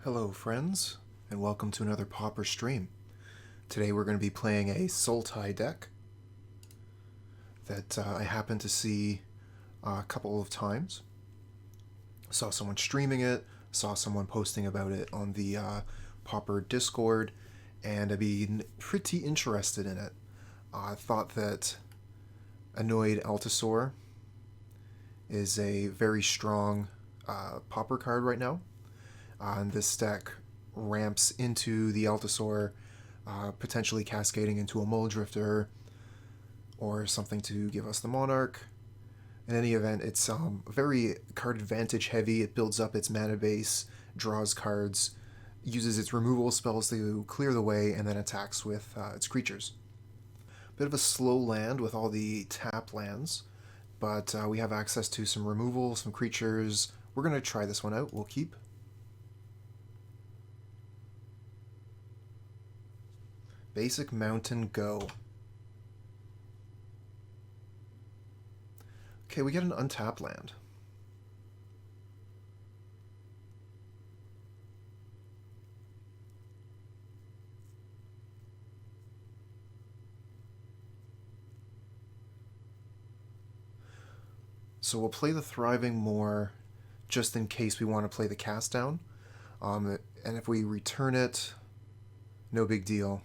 Hello friends, and welcome to another Pauper stream. Today we're going to be playing a Sultai deck that I happened to see a couple of times. Saw someone streaming it, saw someone posting about it on the Pauper Discord, and I've been pretty interested in it. I thought that Annoyed Altisaur is a very strong Pauper card right now. And this deck ramps into the Altisaur, potentially cascading into a Mulldrifter or something to give us the Monarch. In any event, it's very card advantage heavy. It builds up its mana base, draws cards, uses its removal spells to clear the way, and then attacks with its creatures. Bit of a slow land with all the tap lands, but we have access to some removal, some creatures. We're going to try this one out. We'll keep. Basic Mountain, go. Okay, we get an untapped land. So we'll play the Thriving Moor just in case we want to play the cast down. And if we return it, no big deal.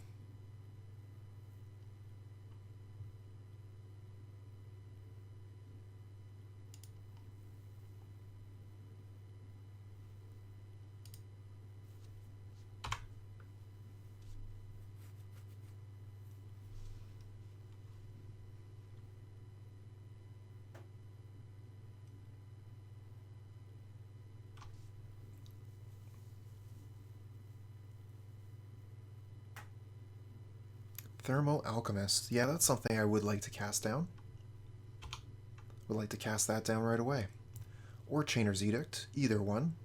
Thermal Alchemist. Yeah, that's something I would like to cast down. Would like to cast that down right away. Or Chainer's Edict. Either one.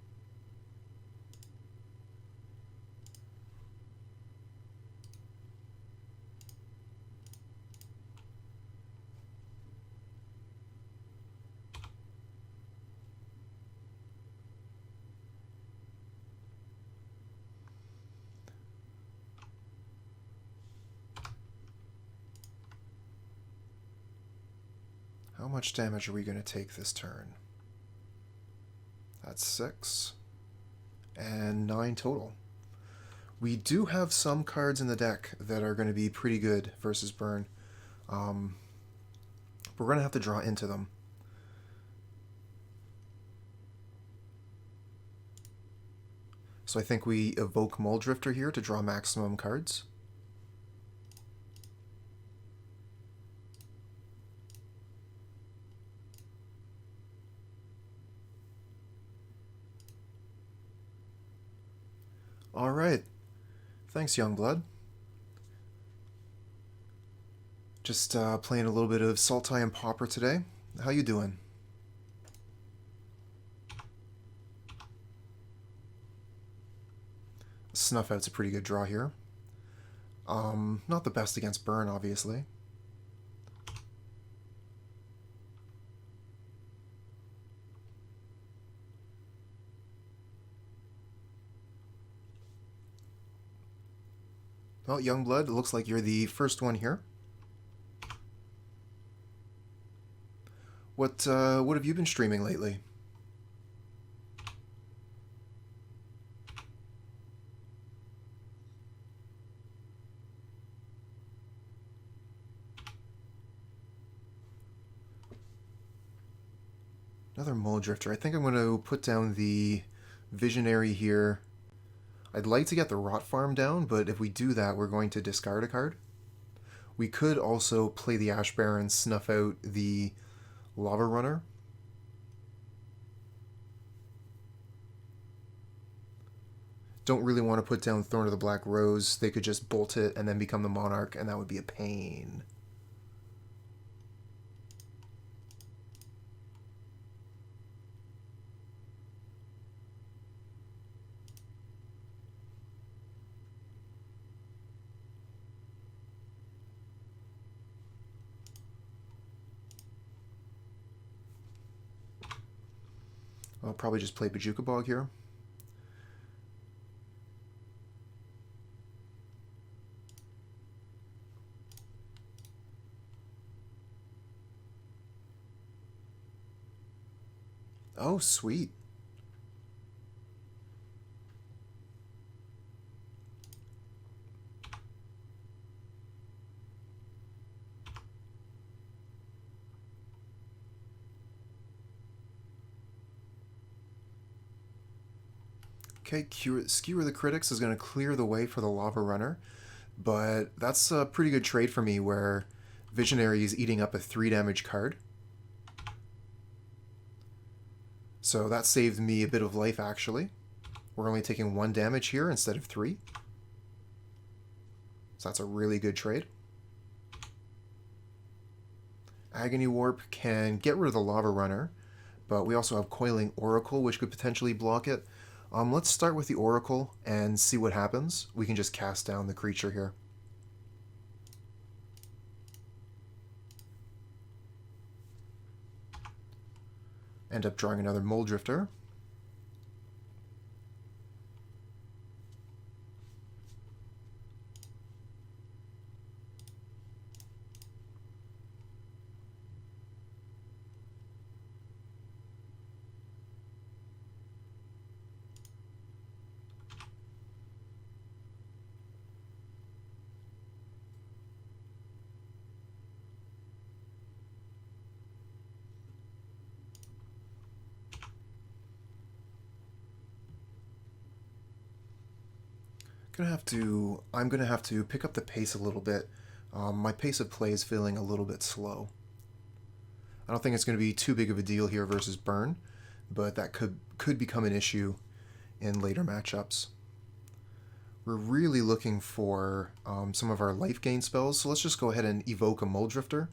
How much damage are we going to take this turn? That's 6. And 9 total. We do have some cards in the deck that are going to be pretty good versus burn. We're going to have to draw into them. So I think we evoke Mulldrifter here to draw maximum cards. Alright. Thanks, Youngblood. Just playing a little bit of Sultai and Pauper today. How you doing? Snuff Out's a pretty good draw here. Not the best against burn, obviously. Well, Youngblood, it looks like you're the first one here. What have you been streaming lately? Another Mulldrifter. I think I'm going to put down the Visionary here. I'd like to get the Rot Farm down, but if we do that, we're going to discard a card. We could also play the Ash Barrens, snuff out the Lava Runner. Don't really want to put down Thorn of the Black Rose. They could just bolt it and then become the Monarch, and that would be a pain. I'll probably just play Bojuka Bog here. Oh, sweet. Okay, Skewer the Critics is going to clear the way for the Lava Runner, but that's a pretty good trade for me where Visionary is eating up a 3 damage card. So that saved me a bit of life, actually. We're only taking 1 damage here instead of 3. So that's a really good trade. Agony Warp can get rid of the Lava Runner, but we also have Coiling Oracle, which could potentially block it. Let's start with the Oracle and see what happens. We can just cast down the creature here. End up drawing another Mulldrifter. I'm gonna have to pick up the pace a little bit. My pace of play is feeling a little bit slow. I don't think it's going to be too big of a deal here versus Burn, but that could become an issue in later matchups. We're really looking for some of our life gain spells, so let's just go ahead and evoke a Mulldrifter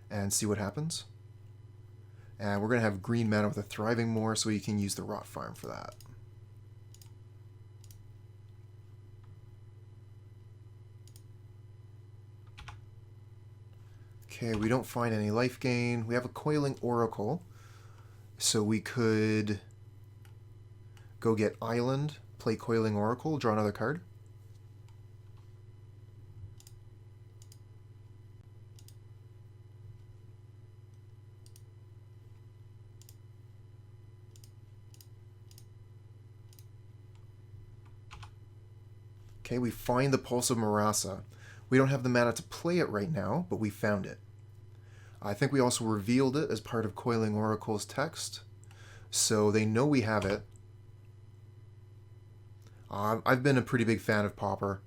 and see what happens. And we're going to have green mana with a Thriving Moor, so you can use the Rot Farm for that. Okay, we don't find any life gain. We have a Coiling Oracle, so we could go get Island, play Coiling Oracle, draw another card. Okay, we find the Pulse of Murasa. We don't have the mana to play it right now, but we found it. I think we also revealed it as part of Coiling Oracle's text, so they know we have it. I've been a pretty big fan of Pauper.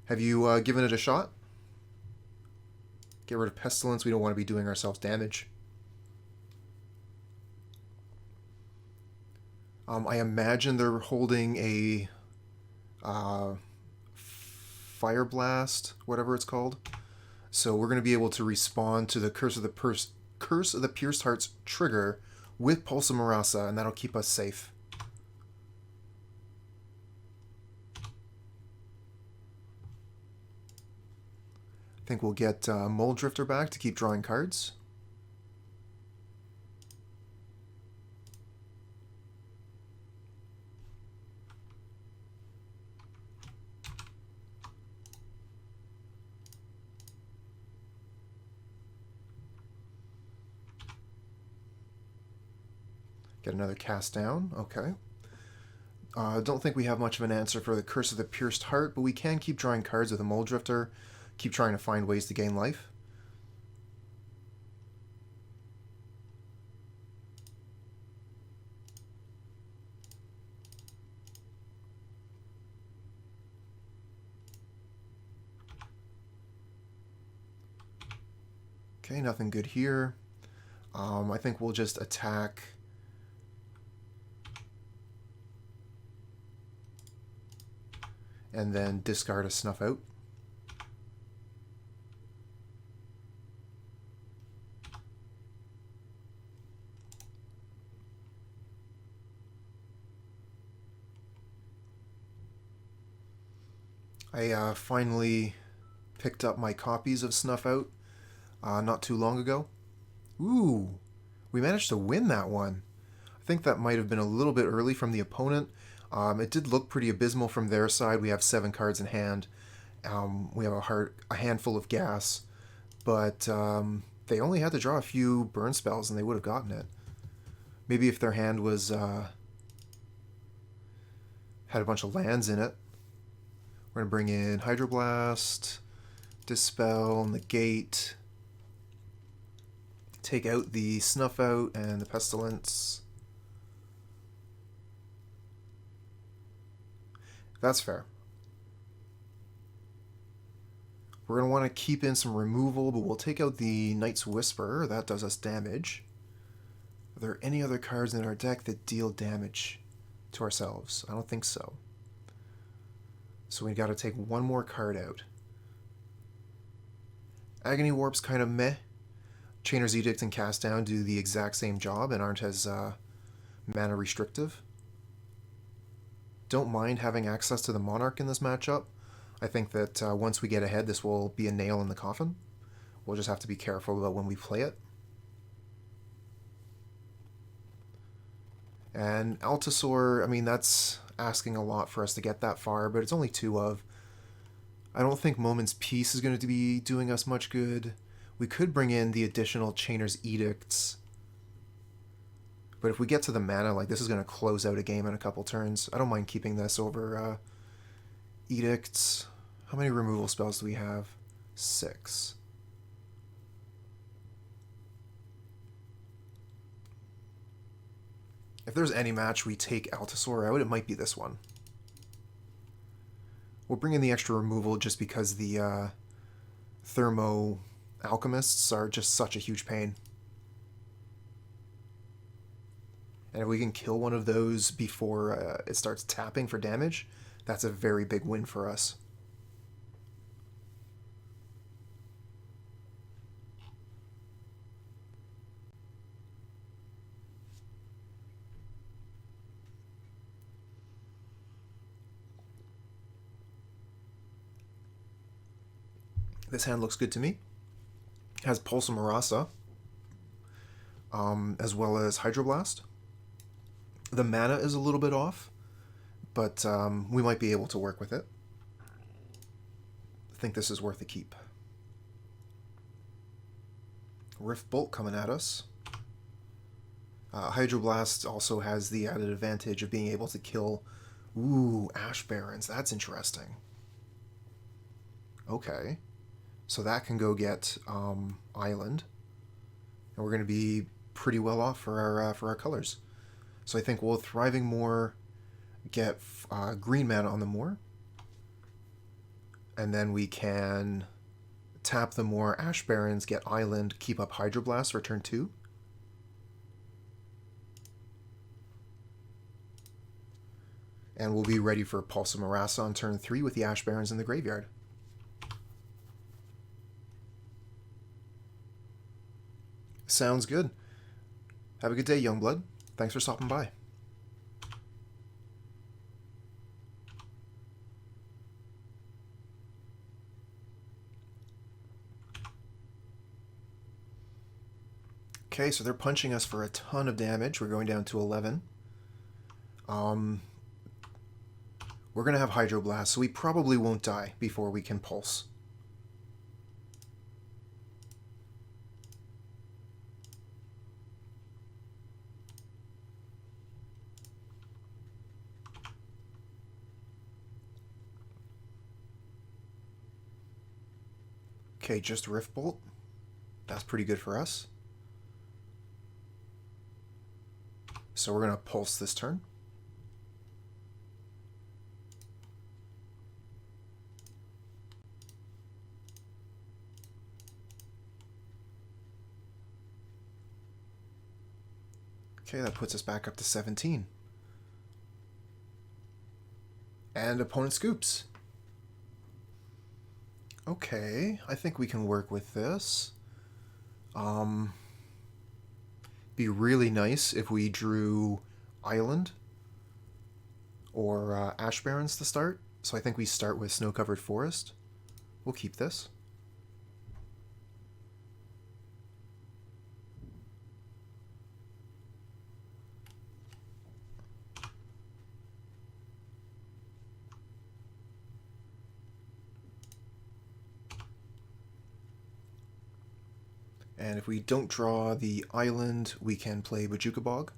Have you given it a shot? Get rid of Pestilence. We don't want to be doing ourselves damage. I imagine they're holding a Fire Blast, whatever it's called. So we're going to be able to respond to the Curse of the Pierced Heart's trigger with Pulse of Murasa, and that'll keep us safe. I think we'll get Mulldrifter back to keep drawing cards. Get another cast down. Okay. Don't think we have much of an answer for the Curse of the Pierced Heart, but we can keep drawing cards with a Mulldrifter, keep trying to find ways to gain life. Okay, nothing good here. I think we'll just attack. And then discard a Snuff Out. I finally picked up my copies of Snuff Out not too long ago. Ooh, we managed to win that one. I think that might have been a little bit early from the opponent. It did look pretty abysmal from their side. We have 7 cards in hand. We have a handful of gas, but they only had to draw a few burn spells and they would have gotten it. Maybe if their hand was had a bunch of lands in it. We're gonna bring in Hydroblast, Dispel, Negate, take out the Snuff Out and the Pestilence. That's fair. We're going to want to keep in some removal, but we'll take out the Knight's Whisper. That does us damage. Are there any other cards in our deck that deal damage to ourselves? I don't think so. So we got to take one more card out. Agony Warp's kind of meh. Chainer's Edict and Cast Down do the exact same job and aren't as mana restrictive. Don't mind having access to the Monarch in this matchup. I think that once we get ahead, this will be a nail in the coffin. We'll just have to be careful about when we play it. And Altisaur, I mean, that's asking a lot for us to get that far, but it's only 2 of. I don't think Moment's Peace is going to be doing us much good. We could bring in the additional Chainer's Edicts. But if we get to the mana, like, this is going to close out a game in a couple turns. I don't mind keeping this over Edicts. How many removal spells do we have? 6. If there's any match we take Altisaur out, it might be this one. We'll bring in the extra removal just because the Thermo Alchemists are just such a huge pain. And if we can kill one of those before it starts tapping for damage, that's a very big win for us. This hand looks good to me. It has Pulse of Murasa, as well as Hydroblast. The mana is a little bit off, but we might be able to work with it. I think this is worth a keep. Rift Bolt coming at us. Hydroblast also has the added advantage of being able to kill... Ooh, Ash Barrens. That's interesting. Okay. So that can go get Island. And we're going to be pretty well off for our colors. So I think we'll Thriving Moor, get green mana on the Moor. And then we can tap the Moor, Ash Barrens, get Island, keep up Hydroblast for turn 2. And we'll be ready for Pulse of Murasa on turn 3 with the Ash Barrens in the graveyard. Sounds good. Have a good day, Youngblood. Thanks for stopping by. Okay, so they're punching us for a ton of damage. We're going down to 11. We're going to have Hydroblast, so we probably won't die before we can Pulse. Okay, just Rift Bolt. That's pretty good for us. So we're going to Pulse this turn. Okay, that puts us back up to 17. And opponent scoops. Okay, I think we can work with this. Be really nice if we drew Island or Ash Barrens to start. So I think we start with Snow-Covered Forest. We'll keep this. And if we don't draw the Island, we can play Bojuka Bog.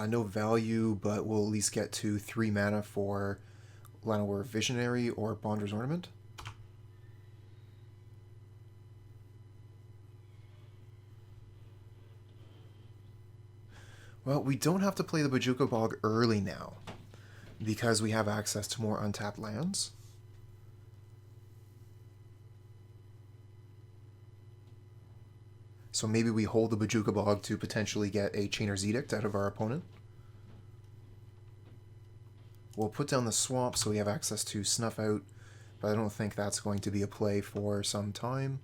No value, but we'll at least get to 3 mana for Llanowar Visionary or Bonder's Ornament. Well, we don't have to play the Bojuka Bog early now, because we have access to more untapped lands. So maybe we hold the Bojuka Bog to potentially get a Chainer's Edict out of our opponent. We'll put down the swamp so we have access to Snuff Out, but I don't think that's going to be a play for some time.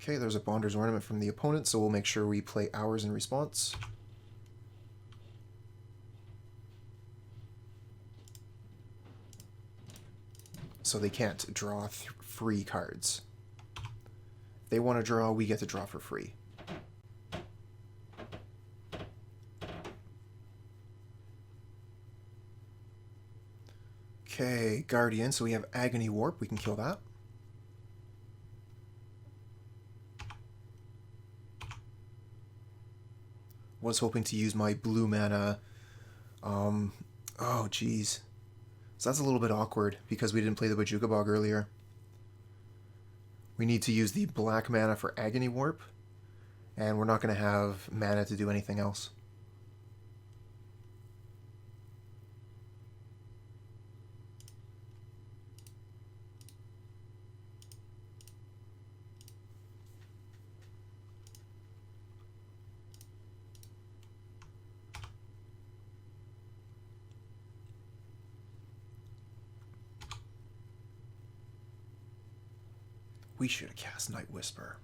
Okay, there's a Bonder's Ornament from the opponent, so we'll make sure we play ours in response. So they can't draw free cards. If they want to draw, we get to draw for free. Okay, Guardian, so we have Agony Warp, we can kill that. Was hoping to use my blue mana. Oh, geez. So that's a little bit awkward because we didn't play the Bojuka Bog earlier. We need to use the black mana for Agony Warp, and we're not going to have mana to do anything else. We should have cast Night Whisper.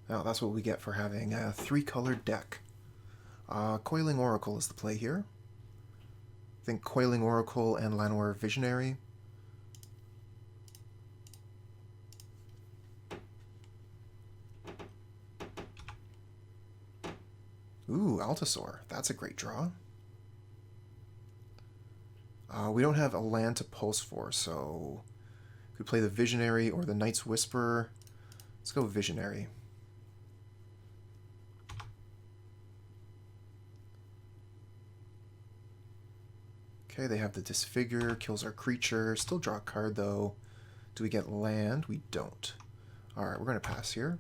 Now, that's what we get for having a 3-colored deck. Coiling Oracle is the play here. I think Coiling Oracle and Llanowar Visionary. Ooh, Altisaur. That's a great draw. We don't have a land to pulse for, so we could play the Visionary or the Night's Whisper. Let's go Visionary. Okay, they have the Disfigure, kills our creature. Still draw a card, though. Do we get land? We don't. Alright, we're going to pass here.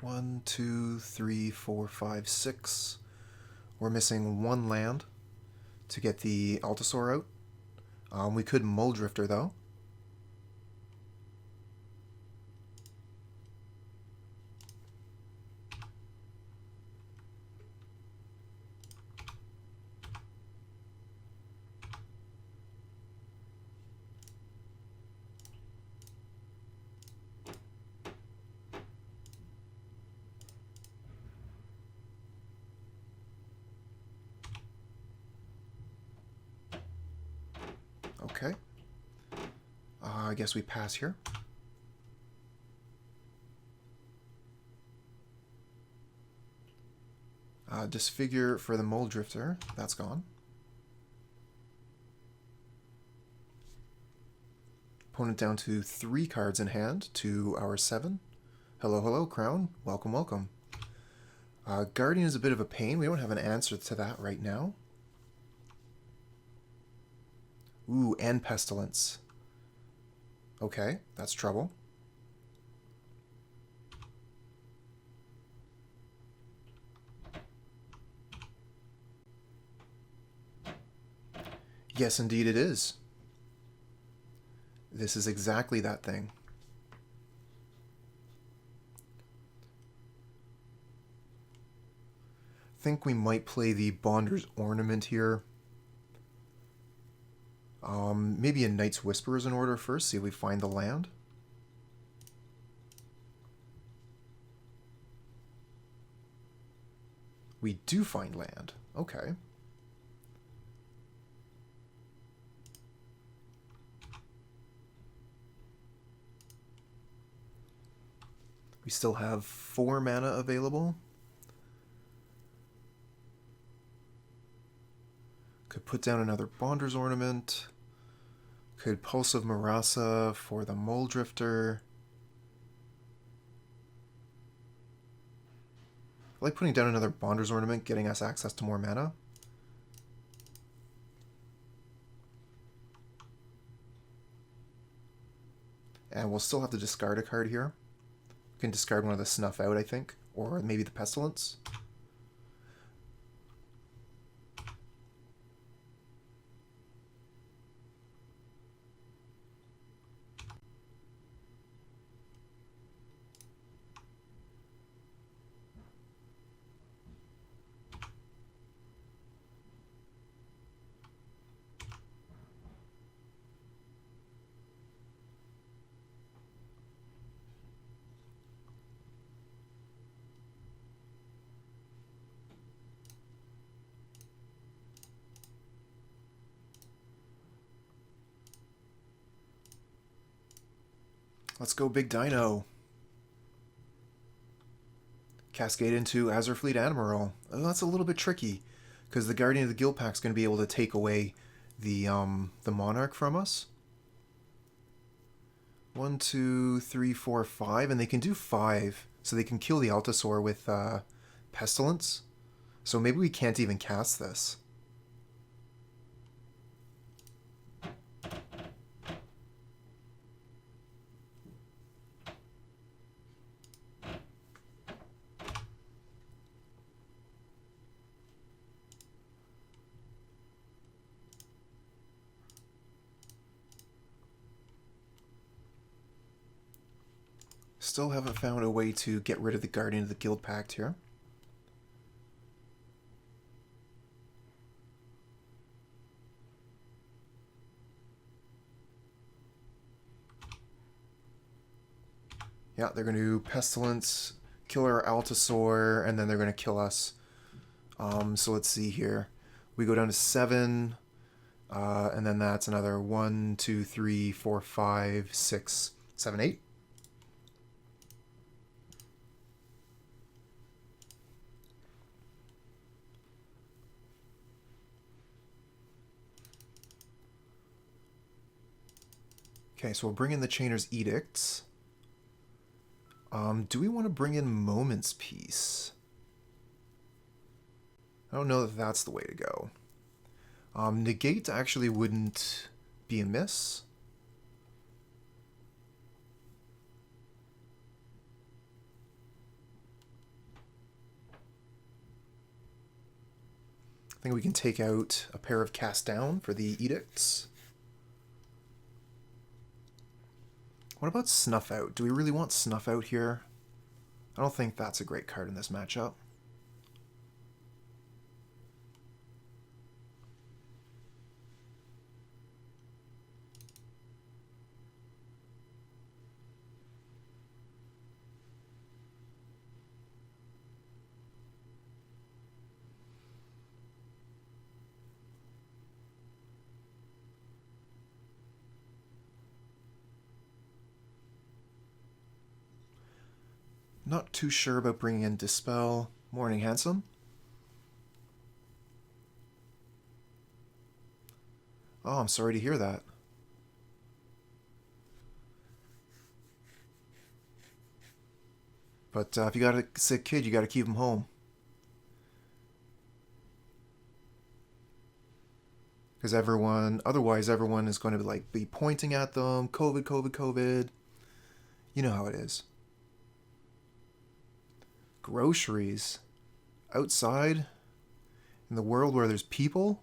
One, two, three, four, five, six. We're missing 1 land to get the Altisaur out. We could Mulldrifter, though. Okay. I guess we pass here. Disfigure for the Mulldrifter. That's gone. Opponent down to 3 cards in hand to our 7. Hello, hello, Crown. Welcome, welcome. Guardian is a bit of a pain. We don't have an answer to that right now. Ooh, and Pestilence. Okay, that's trouble. Yes, indeed it is. This is exactly that thing. I think we might play the Bonder's Ornament here. Maybe a Night's Whisper is in order first, see if we find the land. We do find land. Okay. We still have 4 mana available. Could put down another Bonder's Ornament. Could Pulse of Murasa for the Mulldrifter. I like putting down another Bonder's Ornament, getting us access to more mana. And we'll still have to discard a card here. We can discard one of the Snuff Out, I think. Or maybe the Pestilence. Let's go Big Dino. Cascade into Azure Fleet Admiral. Oh, that's a little bit tricky, because the Guardian of the Guild Pack's going to be able to take away the Monarch from us. 1, 2, 3, 4, 5, and they can do 5, so they can kill the Altisaur with Pestilence. So maybe we can't even cast this. Still haven't found a way to get rid of the Guardian of the Guild Pact here. Yeah, they're going to Pestilence, kill our Altisaur, and then they're going to kill us. So let's see here. We go down to 7, and then that's another 1, 2, 3, 4, 5, 6, 7, 8. Okay, so we'll bring in the Chainer's Edicts. Do we want to bring in Moment's Peace? I don't know that that's the way to go. Negate actually wouldn't be amiss. I think we can take out a pair of Cast Down for the Edicts. What about Snuff Out? Do we really want Snuff Out here? I don't think that's a great card in this matchup. Not too sure about bringing in Dispel. Morning, handsome. Oh, I'm sorry to hear that. But if you got a sick kid, you got to keep him home. Because otherwise everyone is going to be pointing at them. COVID, COVID, COVID. You know how it is. Groceries outside in the world where there's people.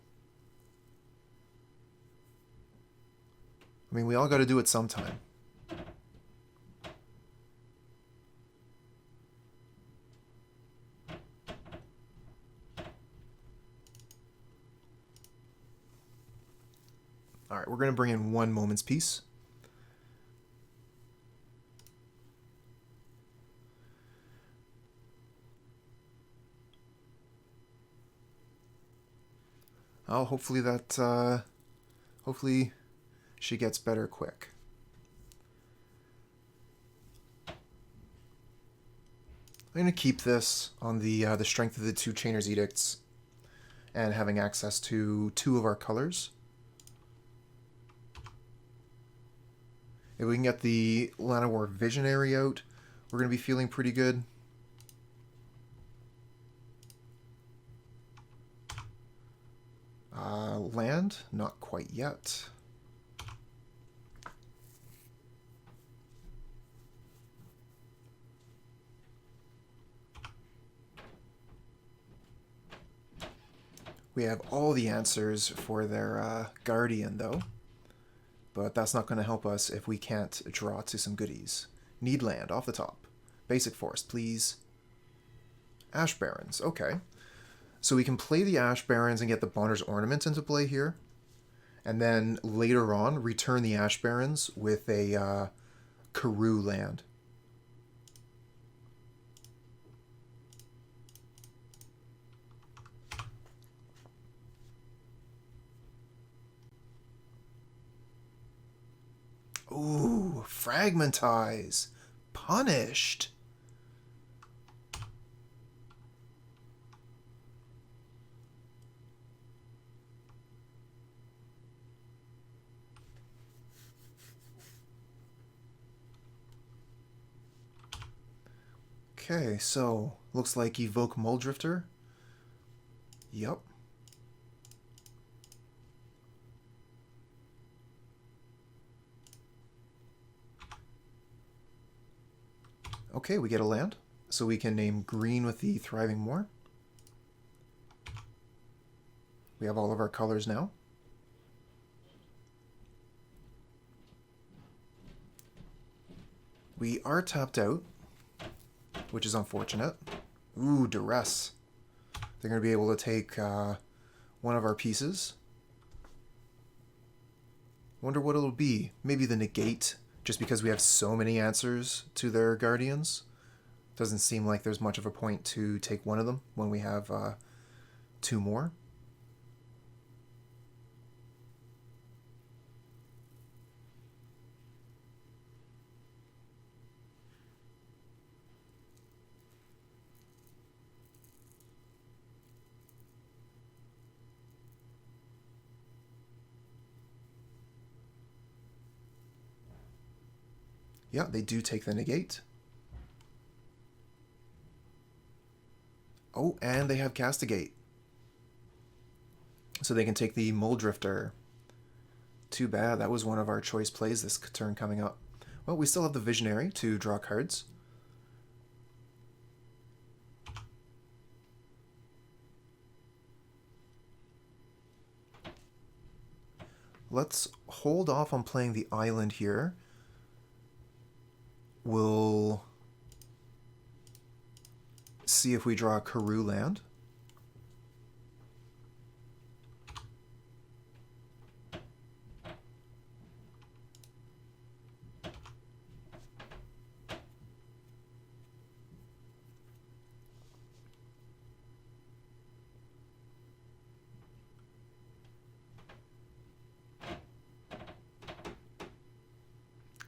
I mean, we all got to do it sometime. All right, we're going to bring in 1 Moment's Peace. Oh, hopefully hopefully she gets better quick. I'm going to keep this on the strength of the 2 Chainer's Edicts and having access to 2 of our colors. If we can get the Llanowar Visionary out, we're going to be feeling pretty good. Land? Not quite yet. We have all the answers for their Guardian, though. But that's not going to help us if we can't draw to some goodies. Need land, off the top. Basic Forest, please. Ash Barrens, okay. So we can play the Ash Barrens and get the Bonder's Ornament into play here. And then later on, return the Ash Barrens with a Karoo land. Ooh, Fragmentize. Punished. Okay, so looks like evoke Mulldrifter. Yup. Okay, we get a land, so we can name green with the Thriving Moor. We have all of our colors now. We are tapped out, which is unfortunate. Ooh, Duress. They're going to be able to take one of our pieces. Wonder what it'll be. Maybe the Negate, just because we have so many answers to their Guardians. Doesn't seem like there's much of a point to take one of them when we have 2 more. Yeah, they do take the Negate. Oh, and they have Castigate. So they can take the Mulldrifter. Too bad, that was one of our choice plays this turn coming up. Well, we still have the Visionary to draw cards. Let's hold off on playing the island here. We'll see if we draw a Karoo land.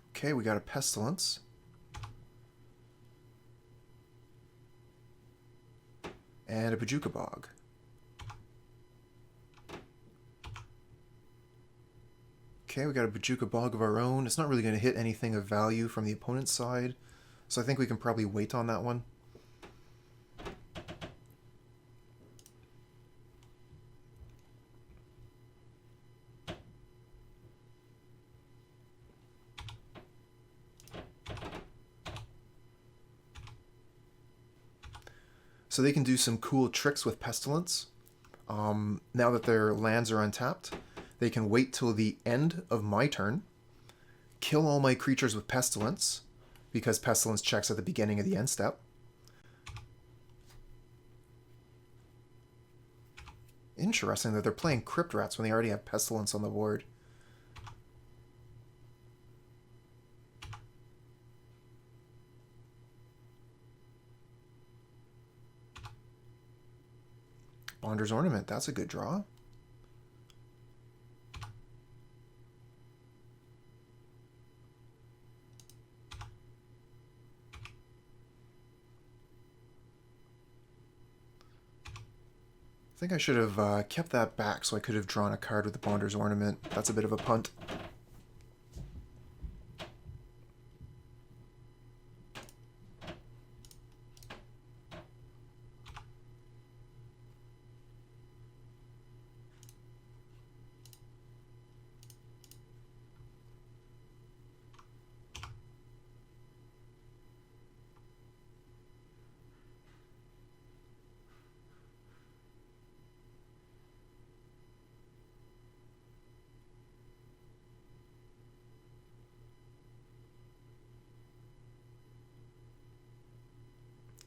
Okay, we got a Pestilence. And a Bojuka Bog. Okay, we got a Bojuka Bog of our own. It's not really going to hit anything of value from the opponent's side, so I think we can probably wait on that one. So they can do some cool tricks with Pestilence. Now that their lands are untapped, they can wait till the end of my turn, kill all my creatures with Pestilence, because Pestilence checks at the beginning of the end step. Interesting that they're playing Crypt Rats when they already have Pestilence on the board. Bonder's Ornament, that's a good draw. think I should have kept that back so I could have drawn a card with the Bonder's Ornament. That's a bit of a punt.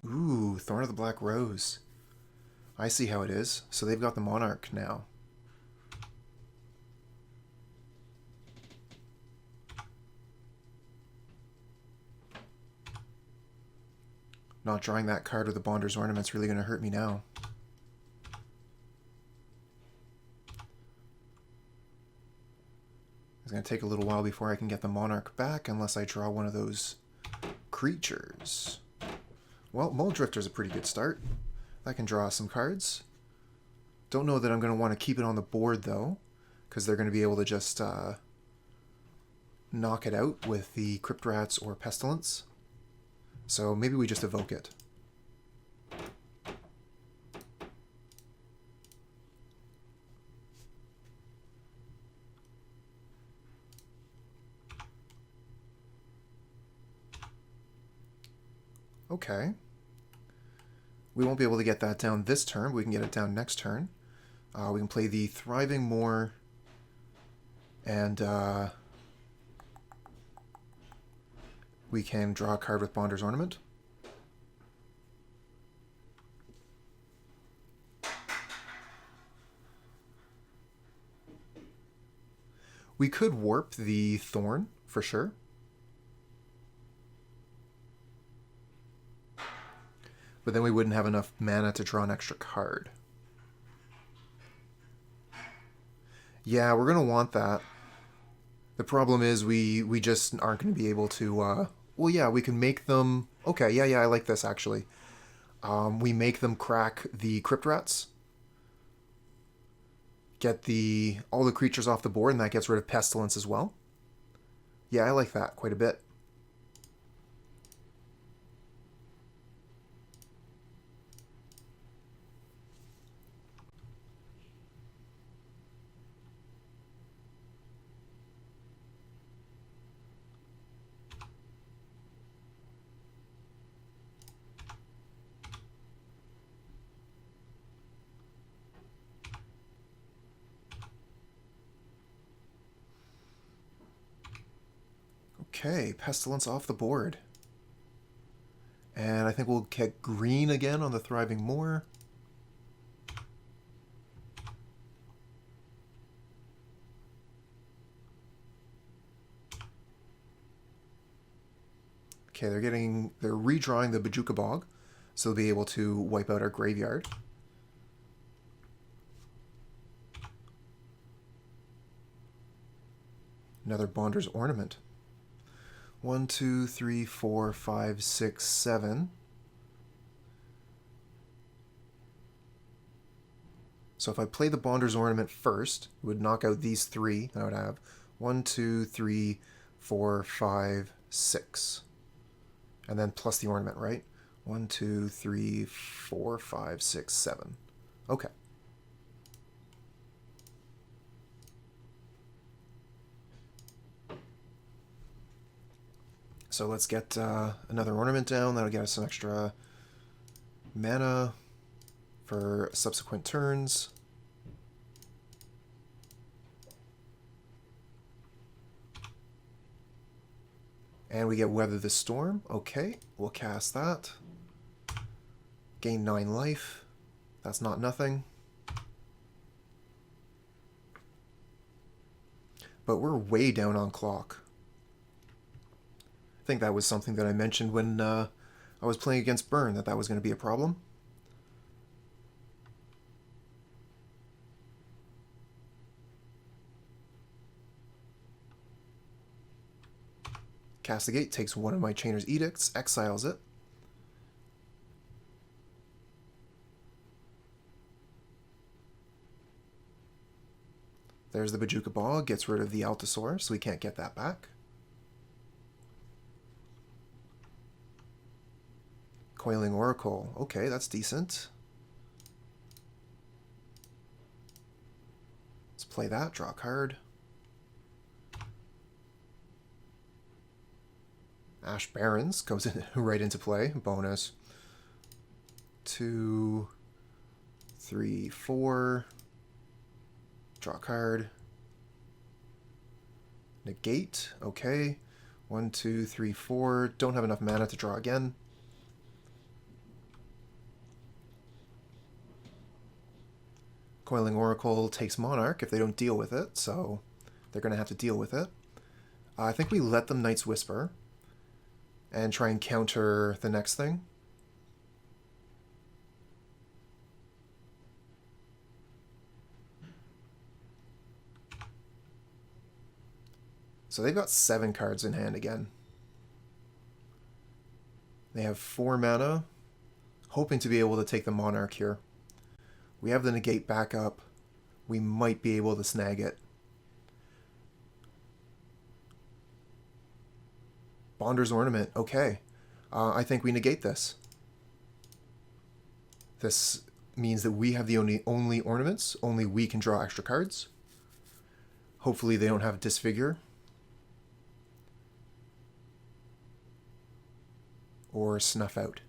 Ooh, Thorn of the Black Rose. I see how it is. So they've got the Monarch now. Not drawing that card with the Bonder's Ornament's really going to hurt me now. It's going to take a little while before I can get the Monarch back unless I draw one of those creatures. Well, Mulldrifter's a pretty good start. I can draw some cards. Don't know that I'm going to want to keep it on the board, though, because they're going to be able to just knock it out with the Crypt Rats or Pestilence. So maybe we just evoke it. Okay. We won't be able to get that down this turn, but we can get it down next turn. We can play the Thriving Moor and we can draw a card with Bonder's Ornament. We could warp the Thorn, for sure. But then we wouldn't have enough mana to draw an extra card. Yeah, we're going to want that. The problem is we just aren't going to be able to... well, yeah, we can make them... Okay, yeah, I like this, actually. We make them crack the Crypt Rats. Get all the creatures off the board, and that gets rid of Pestilence as well. Yeah, I like that quite a bit. Okay, Pestilence off the board. And I think we'll get green again on the Thriving Moor. Okay, they're redrawing the Bojuka Bog, so they'll be able to wipe out our graveyard. Another Bonder's Ornament. 1, 2, 3, 4, 5, 6, 7. So if I play the Bonder's Ornament first, it would knock out these three. I would have 1, 2, 3, 4, 5, 6. And then plus the ornament, right? 1, 2, 3, 4, 5, 6, 7. Okay. So let's get another ornament down. That'll get us some extra mana for subsequent turns. And we get Weather the Storm. Okay, we'll cast that. Gain 9 life. That's not nothing. But we're way down on clock. I think that was something that I mentioned when I was playing against Burn, that was going to be a problem. Castigate takes one of my Chainer's Edicts, exiles it. There's the Bojuka Bog, gets rid of the Altisaur, so we can't get that back. Coiling Oracle, okay, that's decent. Let's play that, draw a card. Ash Barrens comes in right into play, bonus. 2, 3, 4. Draw a card. Negate, okay. 1, 2, 3, 4. Don't have enough mana to draw again. Coiling Oracle takes Monarch if they don't deal with it, so they're going to have to deal with it. I think we let them Night's Whisper and try and counter the next thing. So they've got 7 cards in hand again. They have 4 mana, hoping to be able to take the Monarch here. We have the Negate back up. We might be able to snag it. Bonder's Ornament, okay. I think we negate this. This means that we have the only ornaments. Only we can draw extra cards. Hopefully they don't have Disfigure. Or Snuff Out.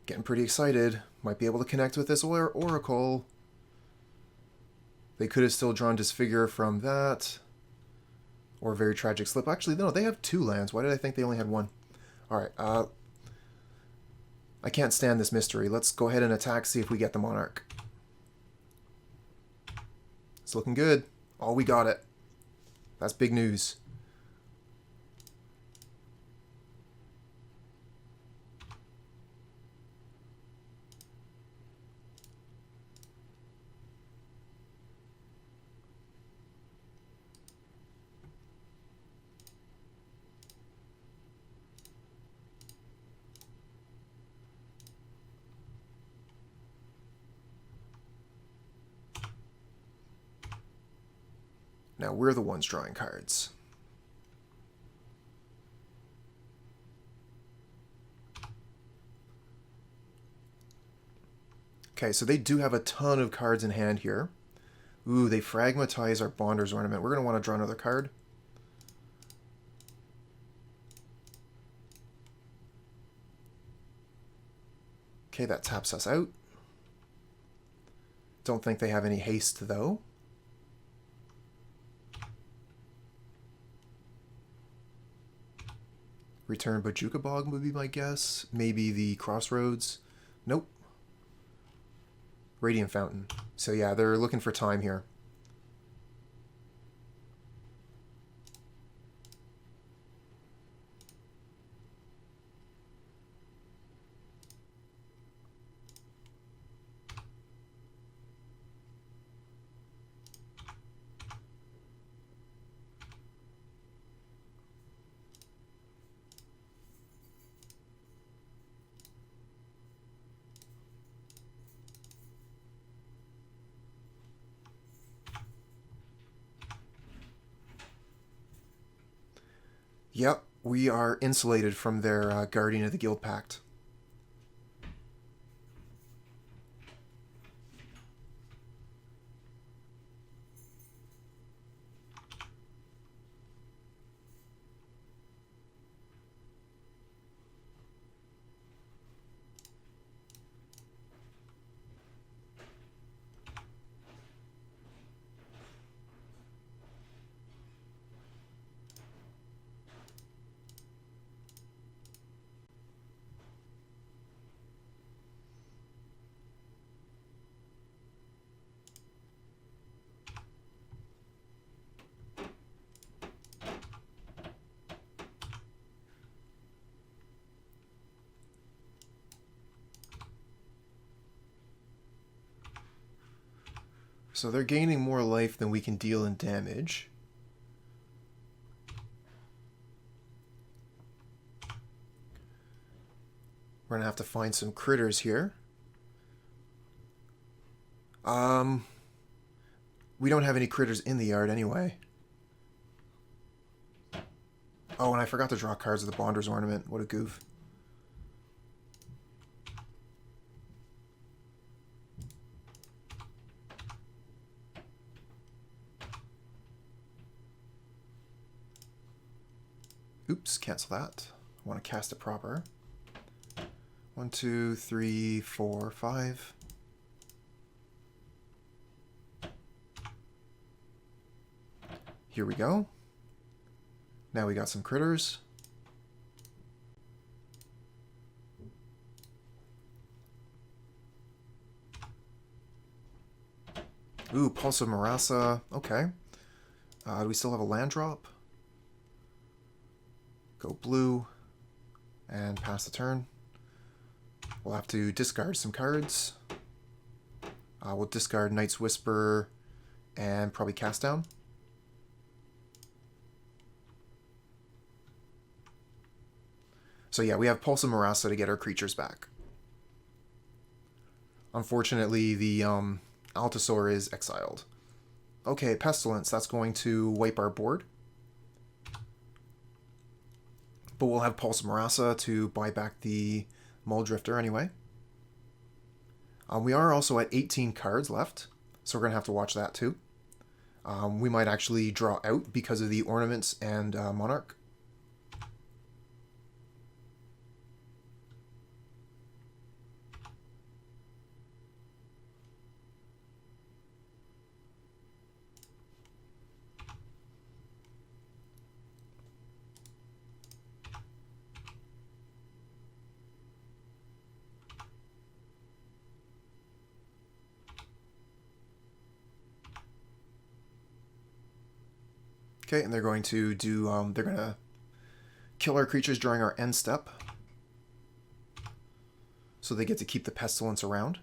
Getting pretty excited. Might be able to connect with this Oracle. They could have still drawn Disfigure from that. Or Very Tragic Slip. Actually, no, they have 2 lands. Why did I think they only had 1? Alright, I can't stand this mystery. Let's go ahead and attack, see if we get the Monarch. It's looking good. Oh, we got it. That's big news. Now we're the ones drawing cards. Okay, so they do have a ton of cards in hand here. Ooh, they fragmatize our Bonder's Ornament. We're going to want to draw another card. Okay, that taps us out. Don't think they have any haste, though. Return Bojuka Bog would be my guess. Maybe the Crossroads. Nope. Radiant Fountain. So yeah, they're looking for time here. Yep, we are insulated from their Guardian of the Guild Pact. So they're gaining more life than we can deal in damage. We're gonna have to find some critters here. We don't have any critters in the yard anyway. Oh, and I forgot to draw cards of the Bonder's Ornament. What a goof. Oops, cancel that. I want to cast it proper. 1, 2, 3, 4, 5. Here we go. Now we got some critters. Ooh, Pulse of Murasa. Okay. Do we still have a land drop? Go blue. And pass the turn. We'll have to discard some cards. We'll discard Knight's Whisper and probably cast down. So yeah, we have Pulse of Murasa to get our creatures back. Unfortunately, the Altisaur is exiled. Okay, Pestilence, that's going to wipe our board. But we'll have Pulse of Murasa to buy back the Mulldrifter anyway. We are also at 18 cards left, so we're going to have to watch that too. We might actually draw out because of the Ornaments and Monarch. Okay, and they're going to do, they're going to kill our creatures during our end step. So they get to keep the Pestilence around.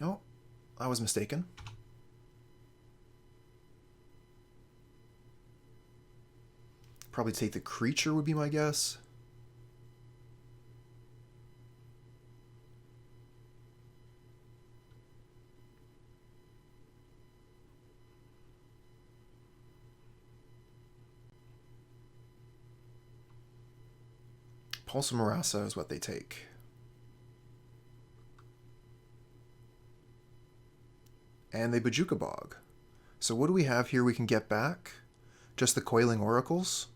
Oh, I was mistaken. Probably take the creature would be my guess. Pulse of Murasa is what they take. And they Bojuka Bog. So what do we have here we can get back? Just the Coiling Oracles?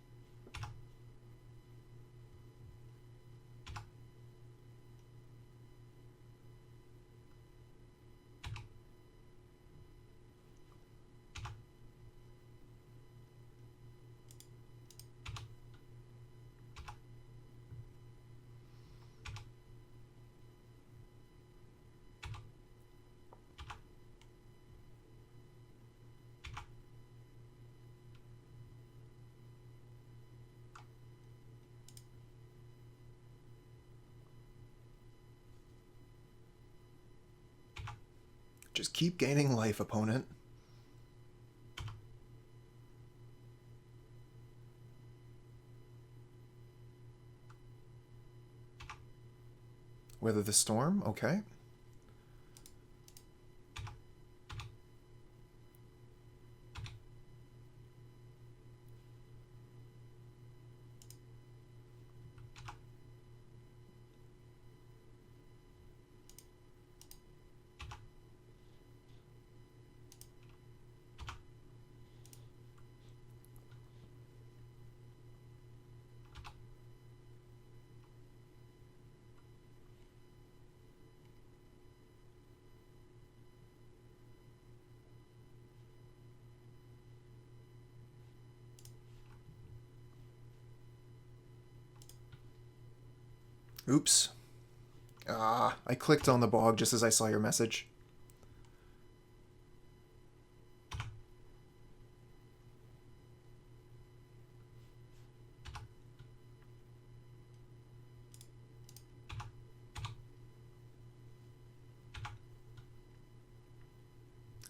Just keep gaining life, opponent. Weather the Storm, okay. Oops. I clicked on the bog just as I saw your message.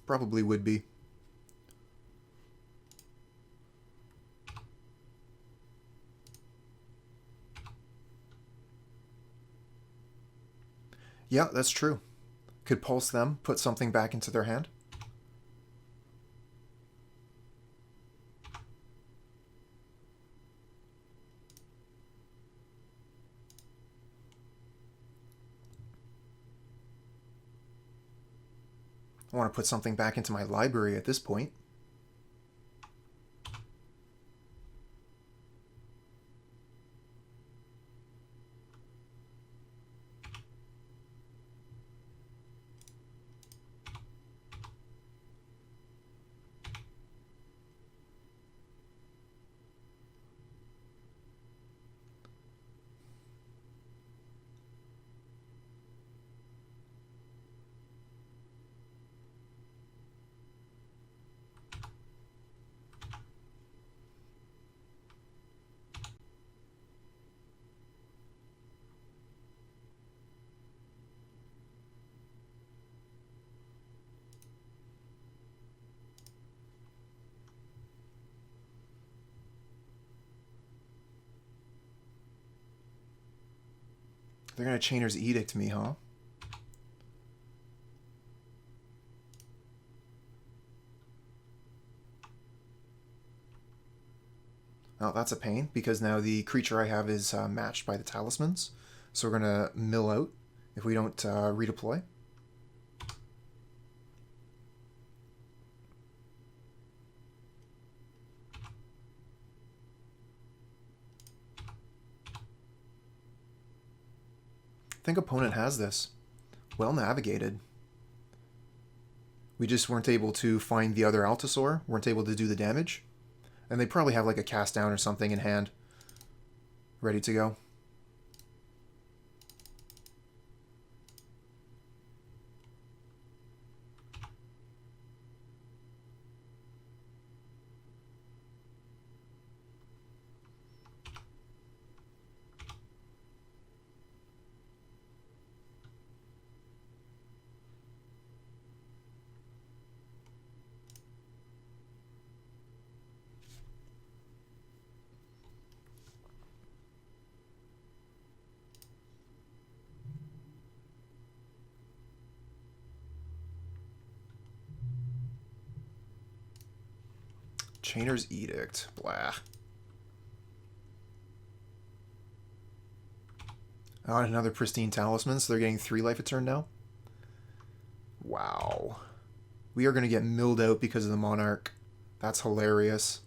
Probably would be. Yeah, that's true. Could pulse them, put something back into their hand. I want to put something back into my library at this point. They're going to Chainer's Edict me, huh? Oh, that's a pain, because now the creature I have is matched by the talismans. So we're going to mill out if we don't redeploy. I think opponent has this. Well navigated. We just weren't able to find the other Altisaur, weren't able to do the damage. And they probably have like a cast down or something in hand. Ready to go. Chainer's Edict. Blah. Oh, and another pristine talisman, so they're getting 3 life a turn now? Wow. We are going to get milled out because of the Monarch. That's hilarious.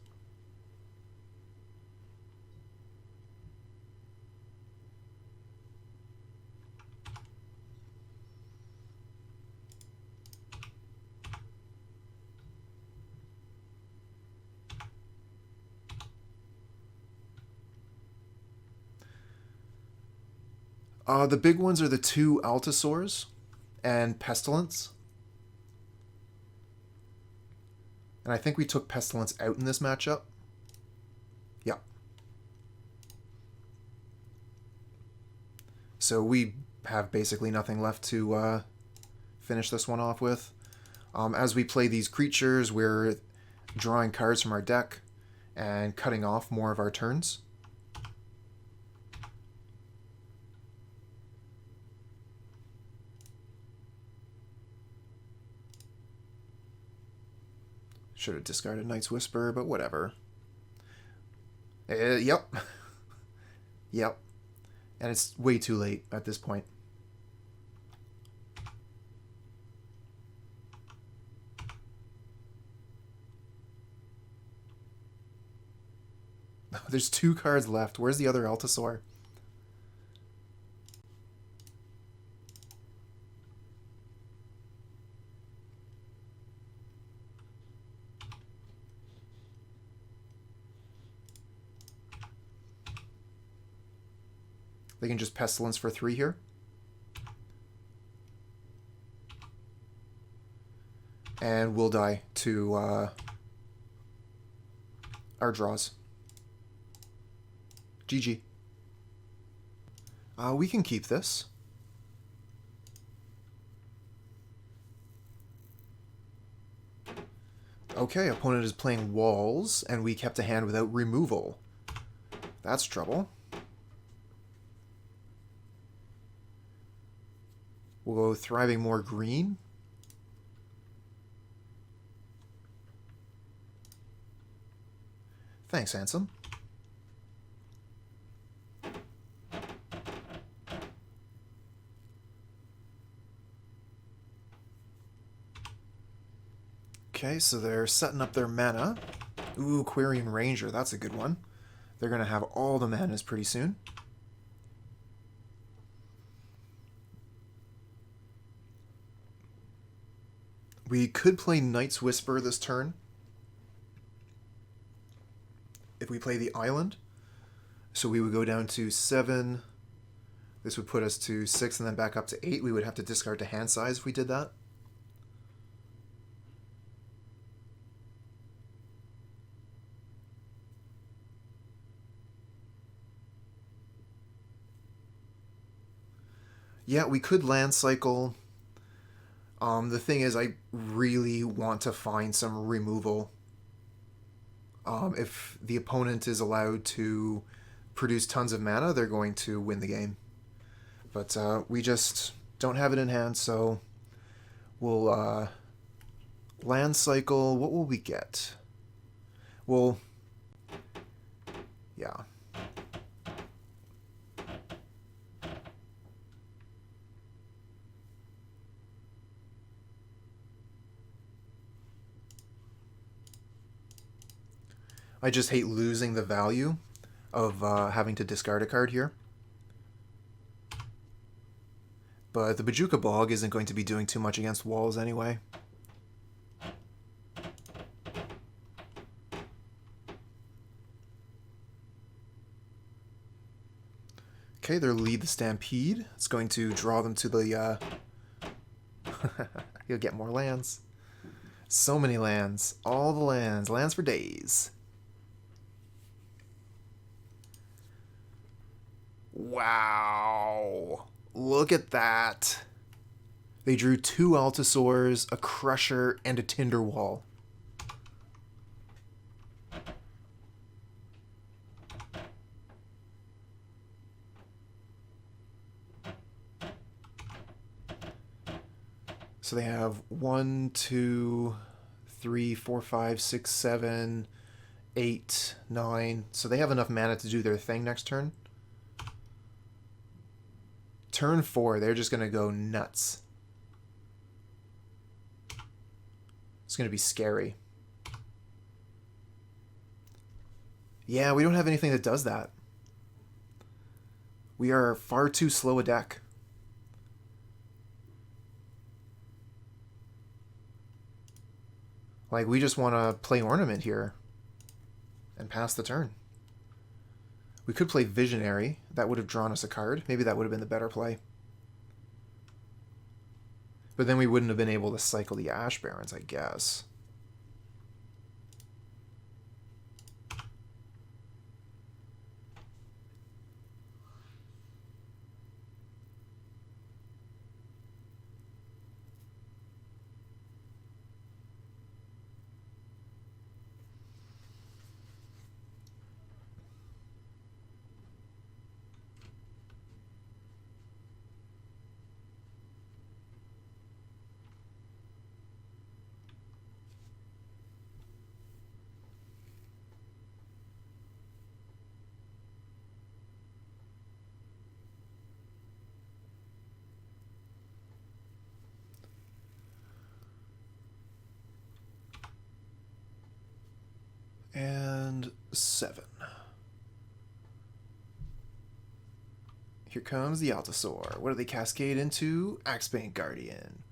The big ones are the 2 Altisaurs and Pestilence. And I think we took Pestilence out in this matchup. Yeah. So we have basically nothing left to finish this one off with. As we play these creatures, we're drawing cards from our deck and cutting off more of our turns. Should have discarded Night's Whisper, but whatever. Yep. Yep. And it's way too late at this point. There's 2 cards left. Where's the other Altisaur? They can just Pestilence for 3 here. And we'll die to our draws. GG. We can keep this. Okay, opponent is playing Walls, and we kept a hand without removal. That's trouble. We'll go Thriving Moor green. Thanks, handsome. Okay, so they're setting up their mana. Ooh, Quirion Ranger, that's a good one. They're going to have all the manas pretty soon. We could play Night's Whisper this turn. If we play the island. So we would go down to 7. This would put us to 6 and then back up to 8. We would have to discard to hand size if we did that. Yeah, we could land cycle. The thing is, I really want to find some removal. If the opponent is allowed to produce tons of mana, they're going to win the game. But we just don't have it in hand, so we'll land cycle. What will we get? Well, yeah. I just hate losing the value of having to discard a card here. But the Bojuka Bog isn't going to be doing too much against walls anyway. Okay, they'll lead the Stampede. It's going to draw them to the... You'll get more lands. So many lands. All the lands. Lands for days. Wow. Look at that. They drew 2 Altisaurs, a Crusher, and a Tinderwall. So they have 1, 2, 3, 4, 5, 6, 7, 8, 9. So they have enough mana to do their thing next turn. Turn 4, they're just going to go nuts. It's going to be scary. Yeah, we don't have anything that does that. We are far too slow a deck. Like, we just want to play Ornament here and pass the turn. We could play Visionary. That would have drawn us a card. Maybe that would have been the better play. But then we wouldn't have been able to cycle the Ash Barrens, I guess. And 7. Here comes the Altisaur. What do they cascade into? Axebane Guardian.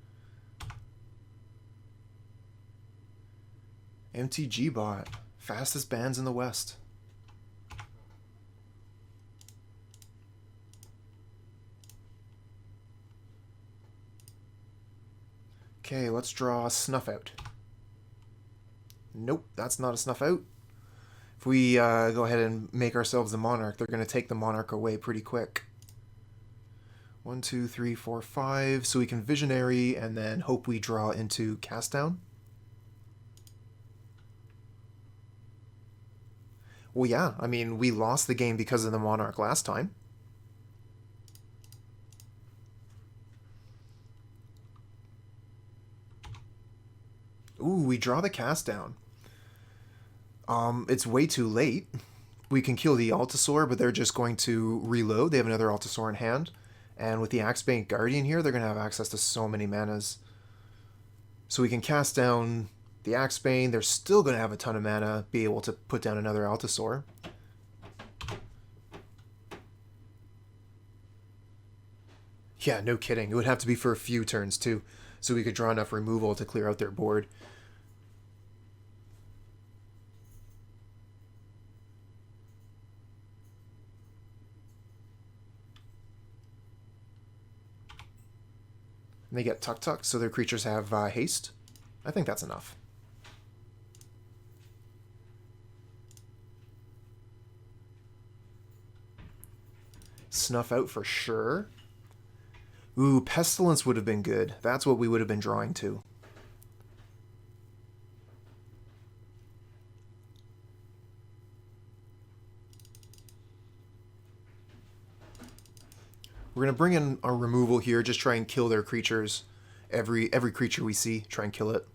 MTG bot. Fastest bands in the West. Okay, let's draw Snuff Out. Nope, that's not a Snuff Out. If we go ahead and make ourselves the Monarch, they're going to take the Monarch away pretty quick. 1, 2, 3, 4, 5. So we can Visionary and then hope we draw into Cast Down. Well, yeah, I mean, we lost the game because of the Monarch last time. Ooh, we draw the cast down. It's way too late. We can kill the Altisaur, but they're just going to reload. They have another Altisaur in hand. And with the Axebane Guardian here, they're going to have access to so many manas. So we can cast down the Axebane. They're still going to have a ton of mana, be able to put down another Altisaur. Yeah, no kidding. It would have to be for a few turns, too, so we could draw enough removal to clear out their board. And they get Tuk Tuk, so their creatures have haste. I think that's enough. Snuff Out for sure. Ooh, Pestilence would have been good. That's what we would have been drawing to. We're going to bring in our removal here, just try and kill their creatures. Every creature we see, try and kill it.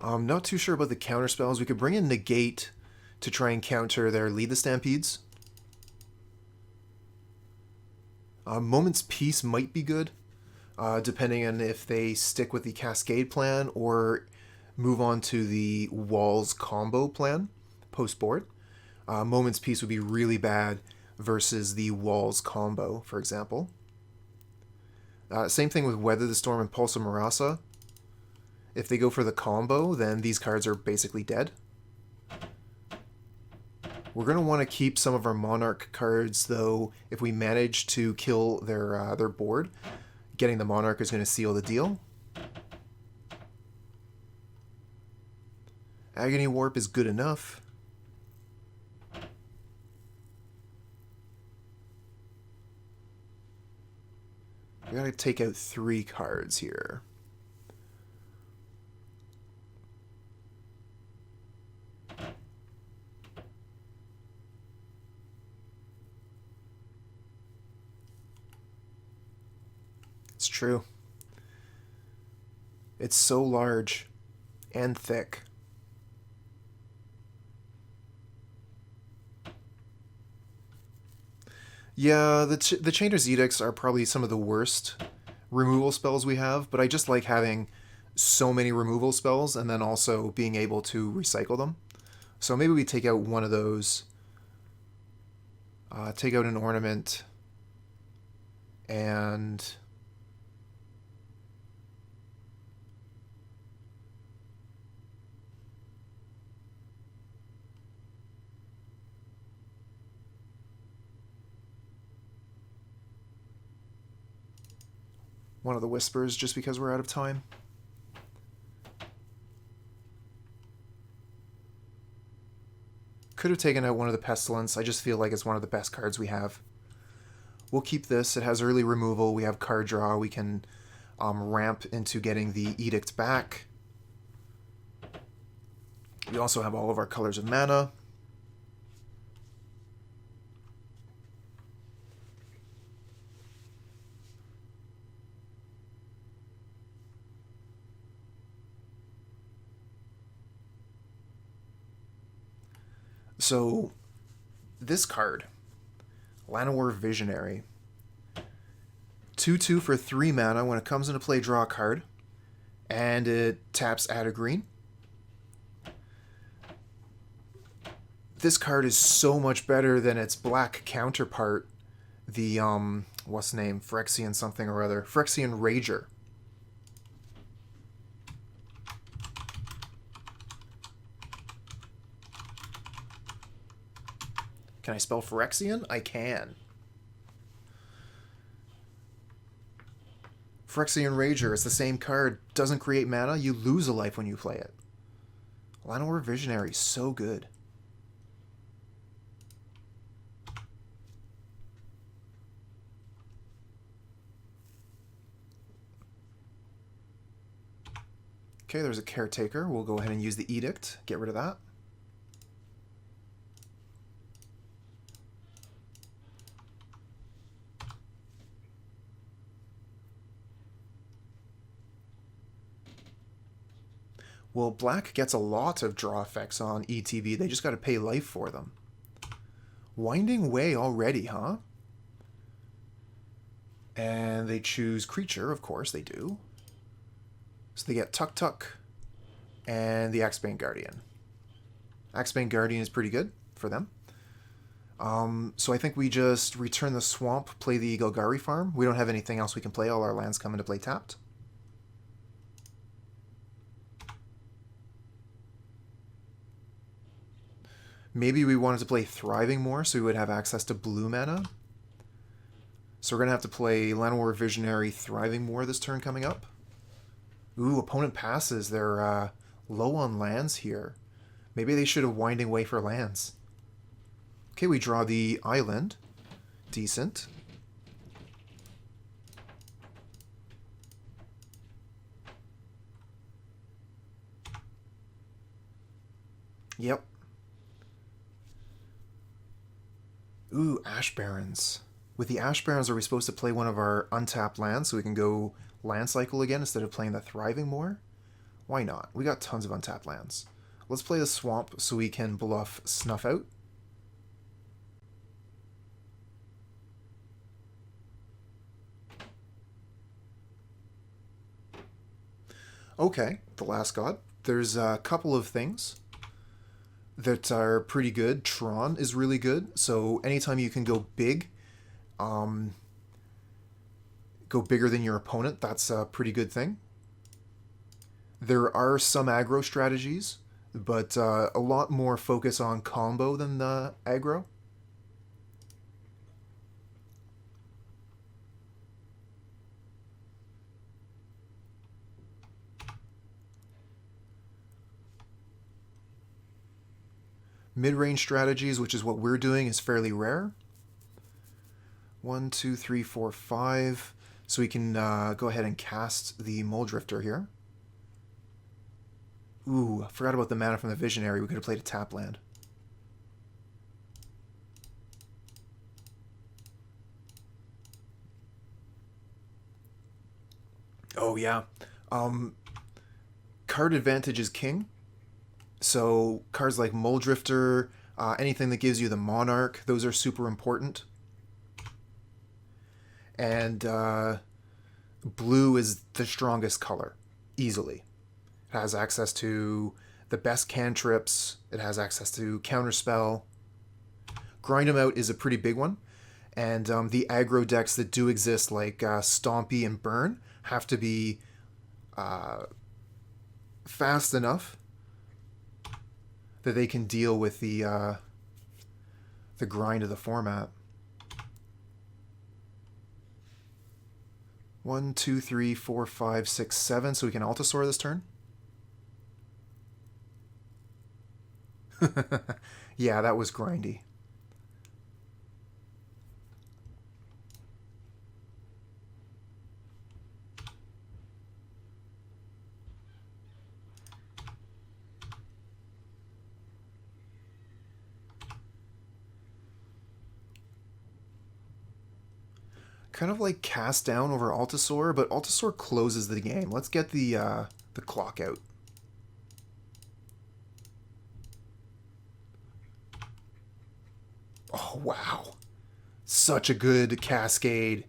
I'm not too sure about the counter spells. We could bring in Negate to try and counter their Lead the Stampedes. Moment's Peace might be good, depending on if they stick with the Cascade plan or move on to the Walls combo plan post-board. Moment's Peace would be really bad versus the Walls combo, for example. Same thing with Weather the Storm and Pulse of Murasa. If they go for the combo, then these cards are basically dead. We're going to want to keep some of our Monarch cards, though. If we manage to kill their board, getting the Monarch is going to seal the deal. Agony Warp is good enough. We got to take out 3 cards here. It's true. It's so large and thick. Yeah, the Chanter's Edicts are probably some of the worst removal spells we have, but I just like having so many removal spells and then also being able to recycle them. So maybe we take out one of those, take out an Ornament, and one of the Whispers, just because we're out of time. Could have taken out one of the Pestilence. I just feel like it's one of the best cards we have. We'll keep this. It has early removal. We have card draw. We can ramp into getting the Edict back. We also have all of our colors of mana. So, this card, Llanowar Visionary, 2/2 for 3 mana. When it comes into play, draw a card, and it taps add a green. This card is so much better than its black counterpart, the, what's the name? Phyrexian something or other. Phyrexian Rager. Can I spell Phyrexian? I can. Phyrexian Rager is the same card. Doesn't create mana. You lose a life when you play it. Llanowar Visionary, so good. Okay, there's a Caretaker. We'll go ahead and use the Edict. Get rid of that. Well, black gets a lot of draw effects on ETB. They just got to pay life for them. Winding Way already, huh? And they choose creature, of course they do. So they get Tuk Tuk and the Axebane Guardian. Axebane Guardian is pretty good for them. So I think we just return the swamp, play the Golgari Farm. We don't have anything else we can play. All our lands come into play tapped. Maybe we wanted to play Thriving Moor so we would have access to blue mana. So we're going to have to play Llanowar Visionary, Thriving Moor this turn coming up. Ooh, opponent passes. They're low on lands here. Maybe they should have Winding Way for lands. Okay, we draw the island. Decent. Yep. Ooh, Ash Barrens. With the Ash Barrens, are we supposed to play one of our untapped lands so we can go land cycle again instead of playing the Thriving Moor? Why not? We got tons of untapped lands. Let's play the Swamp so we can bluff Snuff Out. Okay, the Last God. There's a couple of things that are pretty good. Tron is really good, so anytime you can go big, go bigger than your opponent, that's a pretty good thing. There are some aggro strategies, but a lot more focus on combo than the aggro. Mid-range strategies, which is what we're doing, is fairly rare. 1, 2, 3, 4, 5. So we can go ahead and cast the Mulldrifter here. Ooh, I forgot about the mana from the Visionary. We could have played a tap land. Oh, yeah. Card advantage is king. So cards like Mulldrifter, anything that gives you the Monarch, those are super important. And blue is the strongest color, easily. It has access to the best cantrips. It has access to Counterspell. Grind 'em Out is a pretty big one. And the aggro decks that do exist, like Stompy and Burn, have to be fast enough that they can deal with the grind of the format. 1, 2, 3, 4, 5, 6, 7. So we can Altisaur this turn. Yeah, that was grindy. Kind of like cast down over Altisaur, but Altisaur closes the game. Let's get the clock out. Oh, wow. Such a good cascade.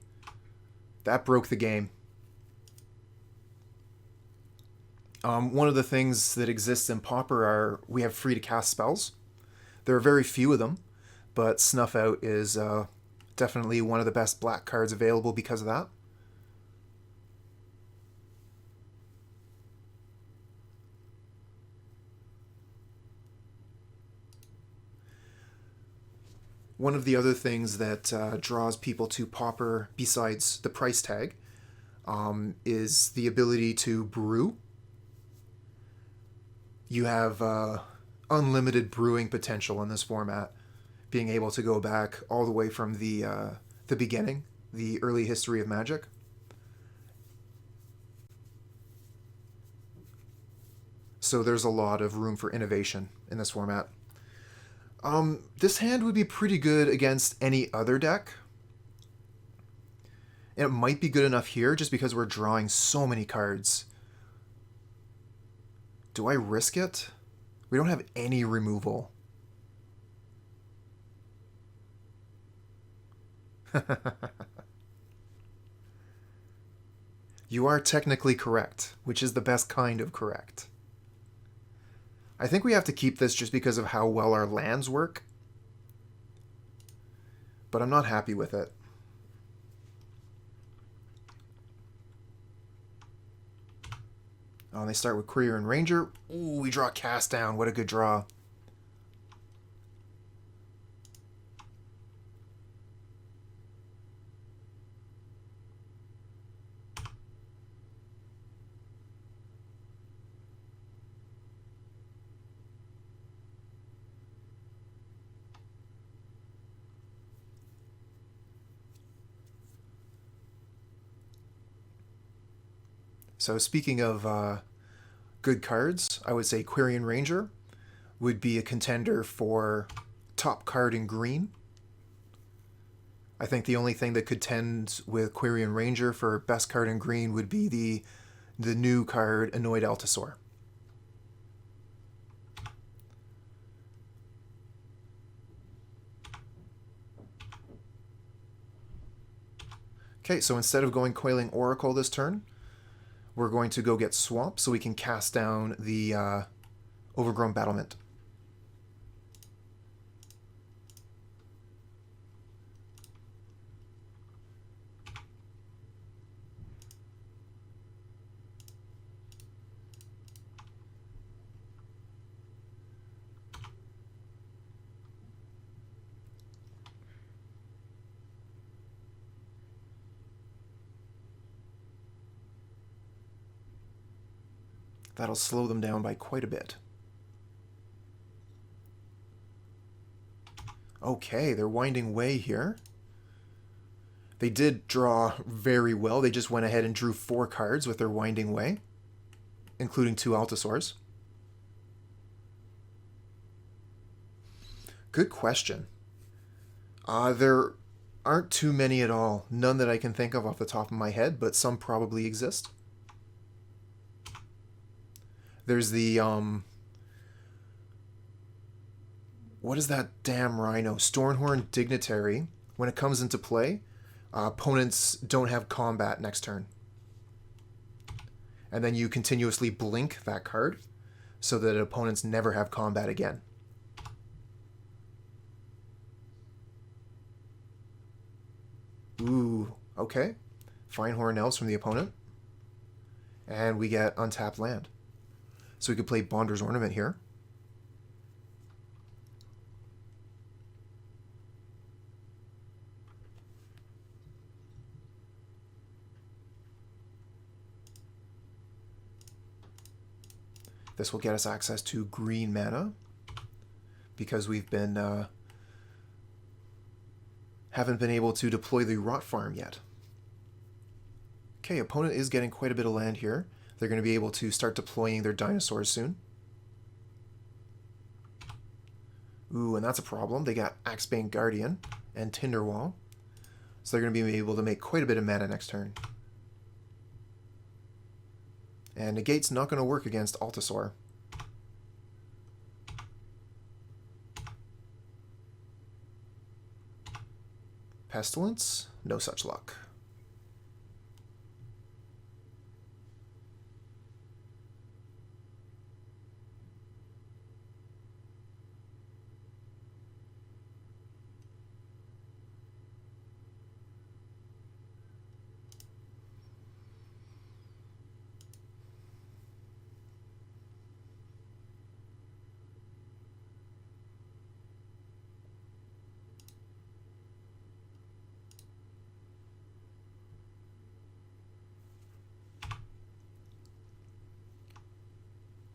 That broke the game. One of the things that exists in Pauper are we have free to cast spells. There are very few of them, but Snuff Out is definitely one of the best black cards available because of that. One of the other things that draws people to Pauper, besides the price tag, is the ability to brew. You have unlimited brewing potential in this format, being able to go back all the way from the beginning, the early history of Magic. So there's a lot of room for innovation in this format. This hand would be pretty good against any other deck. And it might be good enough here just because we're drawing so many cards. Do I risk it? We don't have any removal. You are technically correct, which is the best kind of correct. I think we have to keep this just because of how well our lands work. But I'm not happy with it. Oh, they start with Courier and Ranger. Ooh, we draw Cast Down. What a good draw. So speaking of good cards, I would say Quirion Ranger would be a contender for top card in green. I think the only thing that could tend with Quirion Ranger for best card in green would be the new card Annoyed Altisaur. Okay, so instead of going Coiling Oracle this turn, we're going to go get Swamp so we can cast down the Overgrown Battlement. That'll slow them down by quite a bit. Okay, they're winding way here. They did draw very well. They just went ahead and drew 4 cards with their winding way, including 2 Altisaurs. Good question. There aren't too many at all. None that I can think of off the top of my head, but some probably exist. There's the, what is that damn rhino? Stornhorn Dignitary. When it comes into play, opponents don't have combat next turn. And then you continuously blink that card so that opponents never have combat again. Ooh, okay. Finehorn Elves from the opponent. And we get untapped land. So we could play Bonder's Ornament here. This will get us access to green mana because we've been haven't been able to deploy the Rot Farm yet. Okay, opponent is getting quite a bit of land here. They're going to be able to start deploying their dinosaurs soon. Ooh, and that's a problem. They got Axebane Guardian and Tinderwall. So they're going to be able to make quite a bit of mana next turn. And Negate's not going to work against Altisaur. Pestilence? No such luck.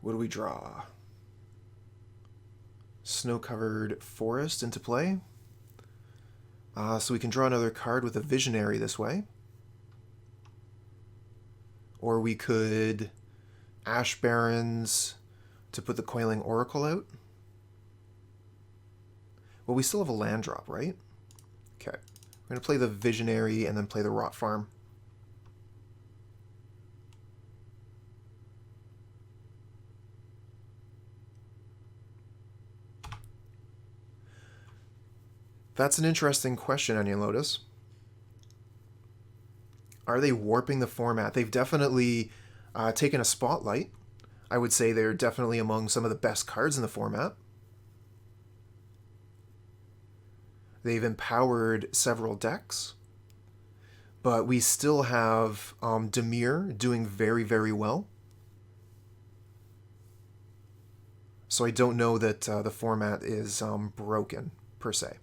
What do we draw? Snow-covered forest into play. So we can draw another card with a Visionary this way. Or we could Ash Barrens to put the Coiling Oracle out. Well, we still have a land drop, right? Okay. We're going to play the Visionary and then play the Rot Farm. That's an interesting question, Onion Lotus. Are they warping the format? They've definitely taken a spotlight. I would say they're definitely among some of the best cards in the format. They've empowered several decks. But we still have Dimir doing very, very well. So I don't know that the format is broken, per se.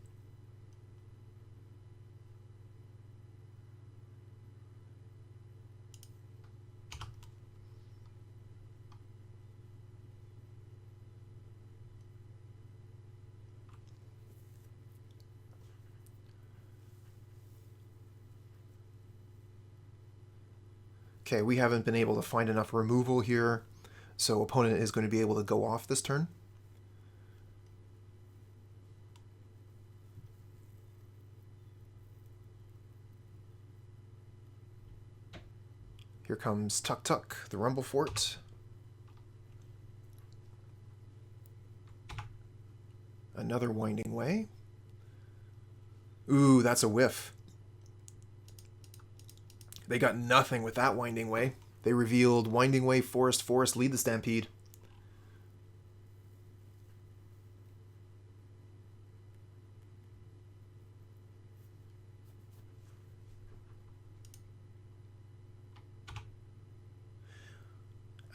Okay, we haven't been able to find enough removal here, so opponent is going to be able to go off this turn. Here comes Tuk Tuk, the Rumble Fort. Another Winding Way. Ooh, that's a whiff. They got nothing with that Winding Way. They revealed Winding Way, Forest, Forest, lead the Stampede.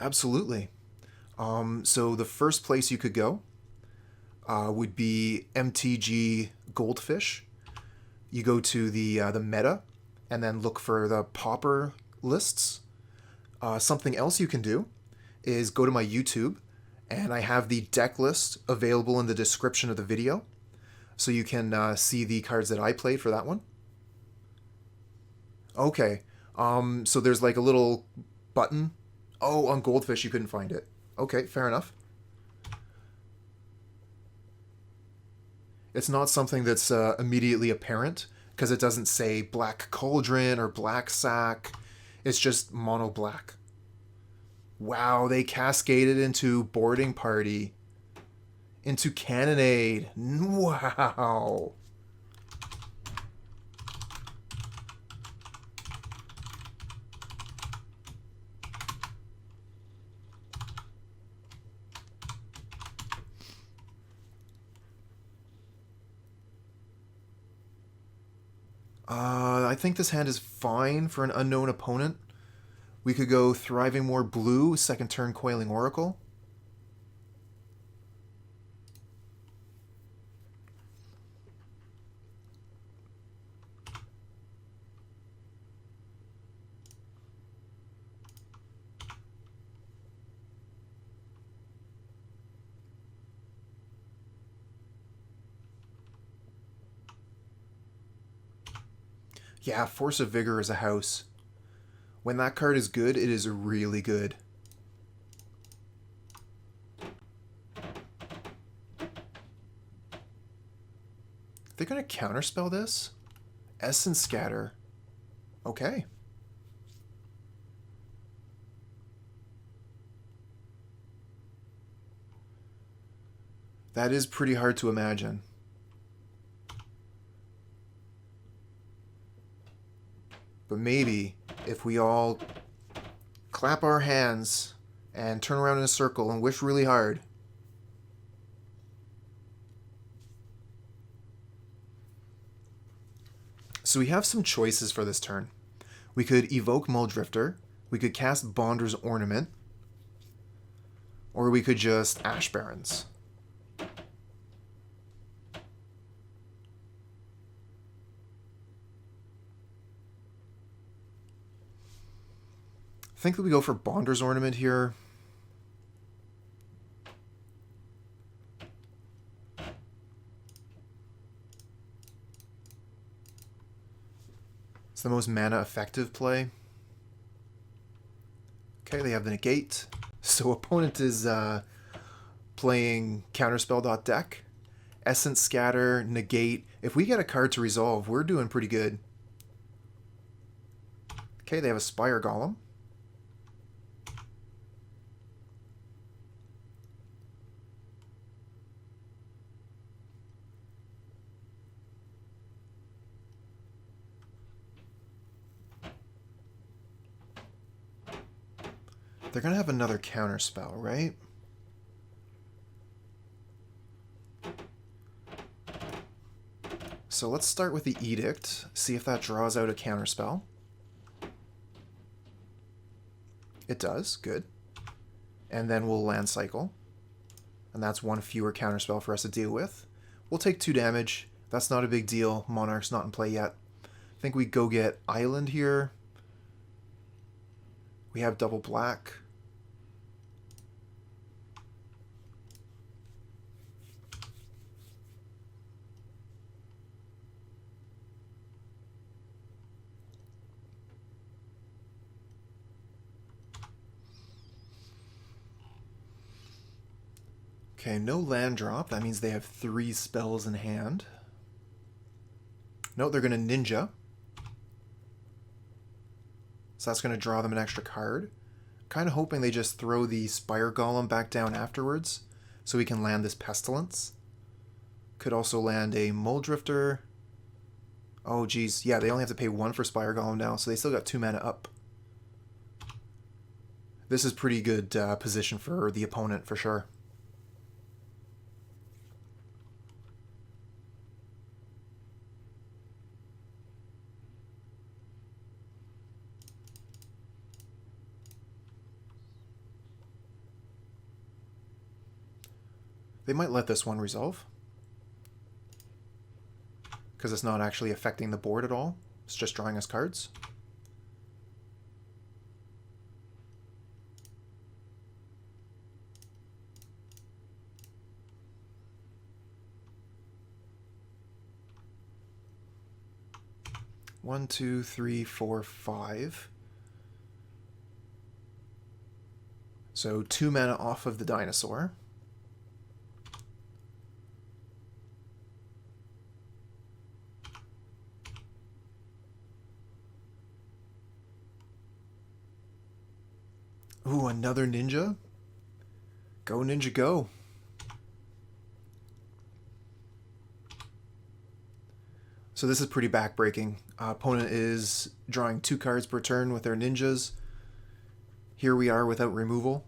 Absolutely. So the first place you could go would be MTG Goldfish. You go to the meta and then look for the Pauper lists. Something else you can do is go to my YouTube, and I have the deck list available in the description of the video, so you can see the cards that I played for that one. Okay, so there's like a little button. Oh, on Goldfish you couldn't find it. Okay, fair enough. It's not something that's immediately apparent, because it doesn't say Black Cauldron or Black Sack. It's just mono black. Wow, they cascaded into Boarding Party. Into Cannonade. Wow. I think this hand is fine for an unknown opponent. We could go Thriving Moor blue, second turn Coiling Oracle. Yeah, Force of Vigor is a house. When that card is good, it is really good. They're going to counterspell this? Essence Scatter. Okay. That is pretty hard to imagine. But maybe if we all clap our hands and turn around in a circle and wish really hard. So we have some choices for this turn. We could evoke Mulldrifter, we could cast Bonder's Ornament, or we could just Ash Barrens. I think that we go for Bonder's Ornament here. It's the most mana effective play. Okay, they have the Negate. So opponent is playing Counterspell.deck. Essence Scatter, Negate. If we get a card to resolve, we're doing pretty good. Okay, they have a Spire Golem. They're going to have another counter spell, right? So let's start with the Edict, see if that draws out a counter spell. It does, good. And then we'll land cycle. And that's one fewer counter spell for us to deal with. We'll take 2 damage. That's not a big deal. Monarch's not in play yet. I think we go get Island here. We have double black. Okay, no land drop. That means they have 3 spells in hand. No, they're going to Ninja. So that's going to draw them an extra card. Kind of hoping they just throw the Spire Golem back down afterwards so we can land this Pestilence. Could also land a Mulldrifter. Oh, geez. Yeah, they only have to pay 1 for Spire Golem now, so they still got 2 mana up. This is pretty good position for the opponent, for sure. They might let this one resolve, because it's not actually affecting the board at all. It's just drawing us cards. One, two, three, four, 5. So 2 mana off of the dinosaur. Ooh, another ninja? Go ninja go. So this is pretty backbreaking. Opponent is drawing 2 cards per turn with their ninjas. Here we are without removal.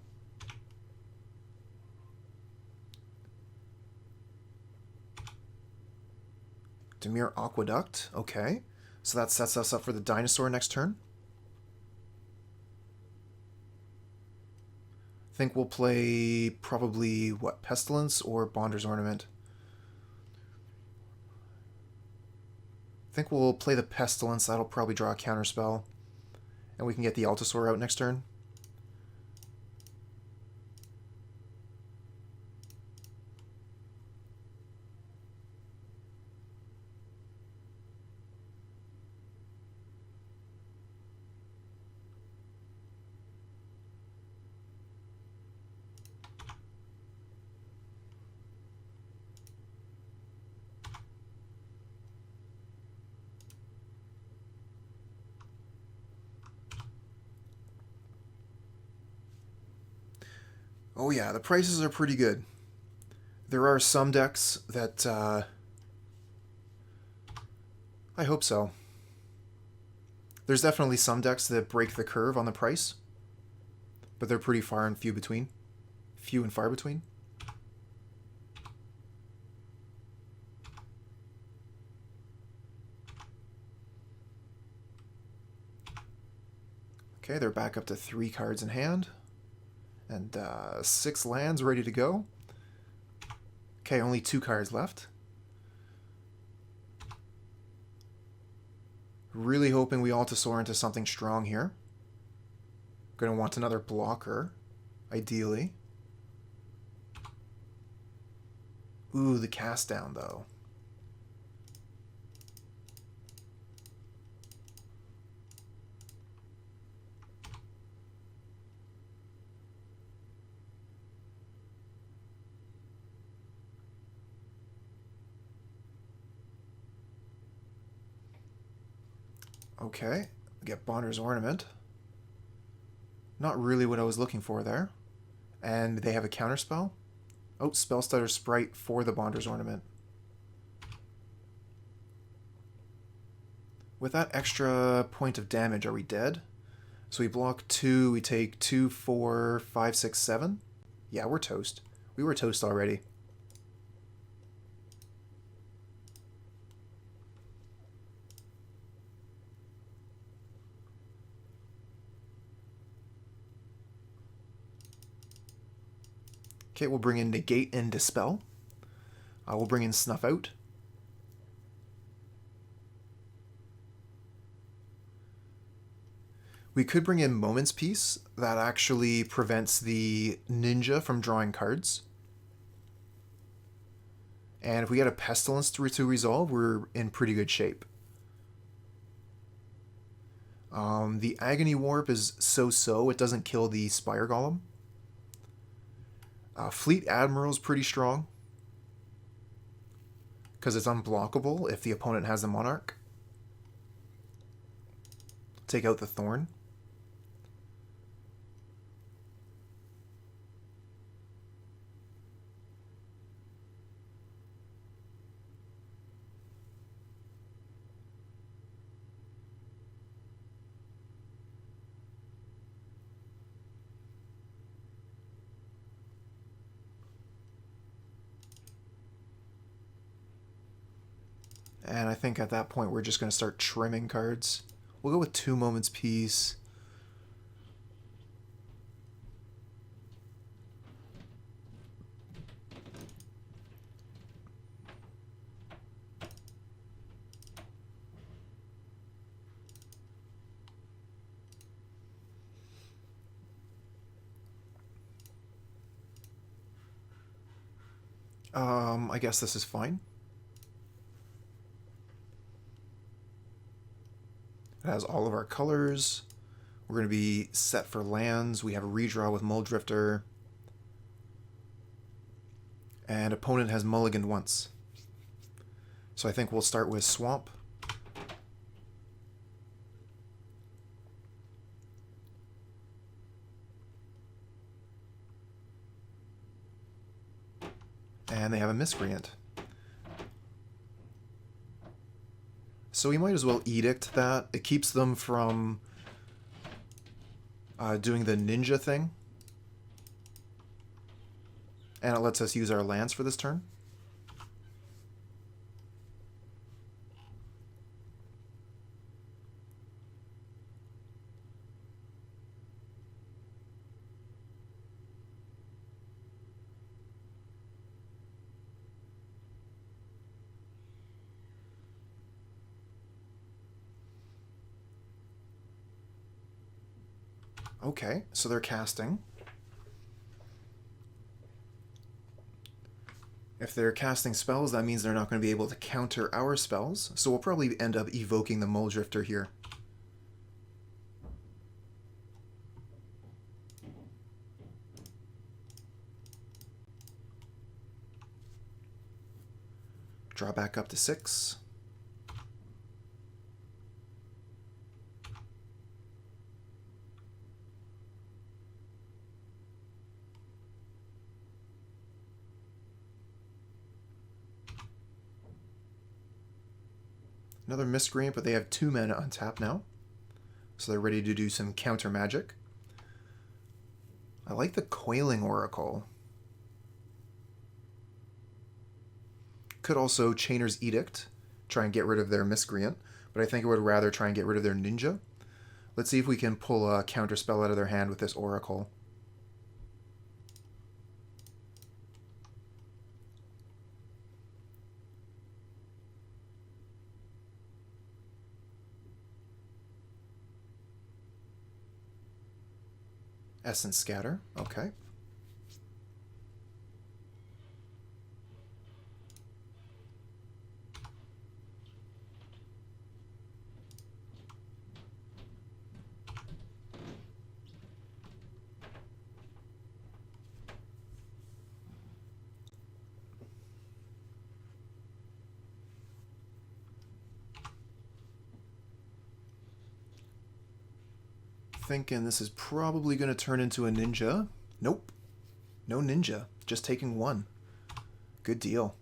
Dimir Aqueduct, okay. So that sets us up for the dinosaur next turn. I think we'll play probably, what, Pestilence or Bonder's Ornament? I think we'll play the Pestilence. That'll probably draw a counterspell. And we can get the Altisaur out next turn. Oh yeah, the prices are pretty good. There are some decks that, I hope so. There's definitely some decks that break the curve on the price, but they're pretty far and few between. Few and far between. Okay, they're back up to 3 cards in hand. And 6 lands ready to go. Okay, only 2 cards left. Really hoping we Altisaur into something strong here. Gonna want another blocker, ideally. Ooh, the cast down though. Okay, get Bonder's Ornament. Not really what I was looking for there. And they have a counterspell. Oh, Spellstutter Sprite for the Bonder's Ornament. With that extra point of damage, are we dead? So we block 2, we take 2, 4, 5, 6, 7. Yeah, we're toast. We were toast already. Okay, we'll bring in Negate and Dispel. We'll bring in Snuff Out. We could bring in Moment's Peace. That actually prevents the Ninja from drawing cards. And if we get a Pestilence to resolve, we're in pretty good shape. The Agony Warp is so-so. It doesn't kill the Spire Golem. Fleet Admiral is pretty strong, because it's unblockable if the opponent has the Monarch. Take out the Thorn. And I think at that point we're just going to start trimming cards. We'll go with 2 Moment's Peace. I guess this is fine. It has all of our colors. We're going to be set for lands. We have a redraw with Mulldrifter. And opponent has mulliganed once. So I think we'll start with Swamp. And they have a Miscreant. So we might as well Edict that. It keeps them from doing the ninja thing. And it lets us use our lands for this turn. Okay, so they're casting. If they're casting spells, that means they're not going to be able to counter our spells, so we'll probably end up evoking the Mulldrifter here. Draw back up to 6. Another Miscreant, but they have 2 mana on tap now. So they're ready to do some counter magic. I like the Coiling Oracle. Could also Chainer's Edict, try and get rid of their Miscreant, but I think I would rather try and get rid of their Ninja. Let's see if we can pull a counter spell out of their hand with this Oracle. Essence Scatter, okay. Thinking this is probably going to turn into a ninja. Nope. No ninja. Just taking 1. Good deal.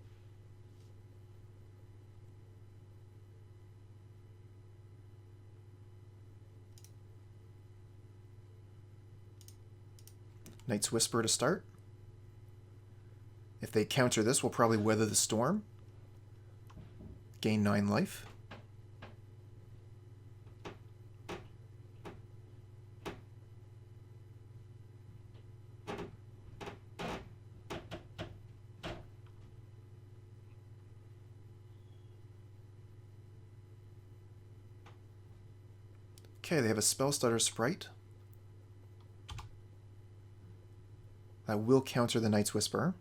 Night's Whisper to start. If they counter this, we'll probably Weather the Storm. Gain 9 life. Okay, they have a Spell Stutter Sprite. That will counter the Night's Whisper.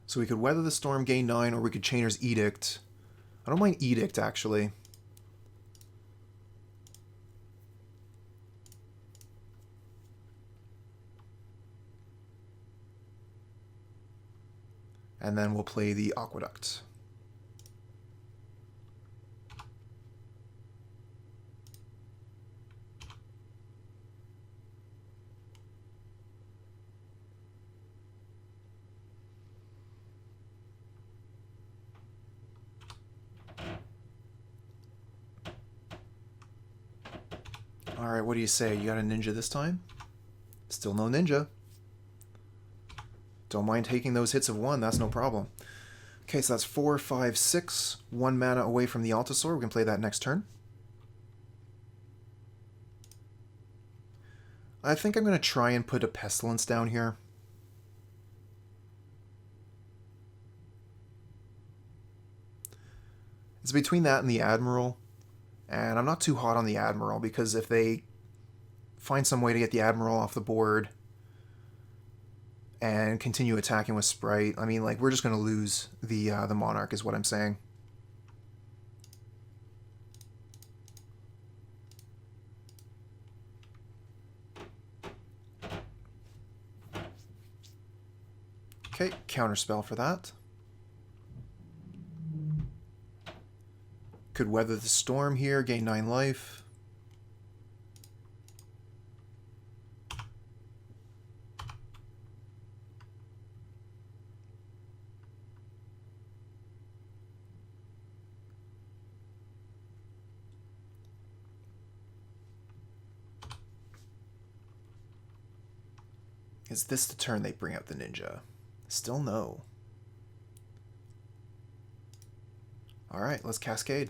So we could Weather the Storm, gain 9, or we could Chainer's Edict. I don't mind Edict, actually. And then we'll play the Aqueduct. Alright, what do you say? You got a ninja this time? Still no ninja. Don't mind taking those hits of 1, that's no problem. Okay, so that's 4, 5, 6. 1 mana away from the Altisaur. We can play that next turn. I think I'm going to try and put a Pestilence down here. It's between that and the Admiral. And I'm not too hot on the Admiral, because if they find some way to get the Admiral off the board and continue attacking with Sprite, I mean, like, we're just going to lose the Monarch, is what I'm saying. Okay, counterspell for that. Could Weather the Storm here, gain 9 life. Is this the turn they bring out the ninja? Still no. Alright, let's Cascade.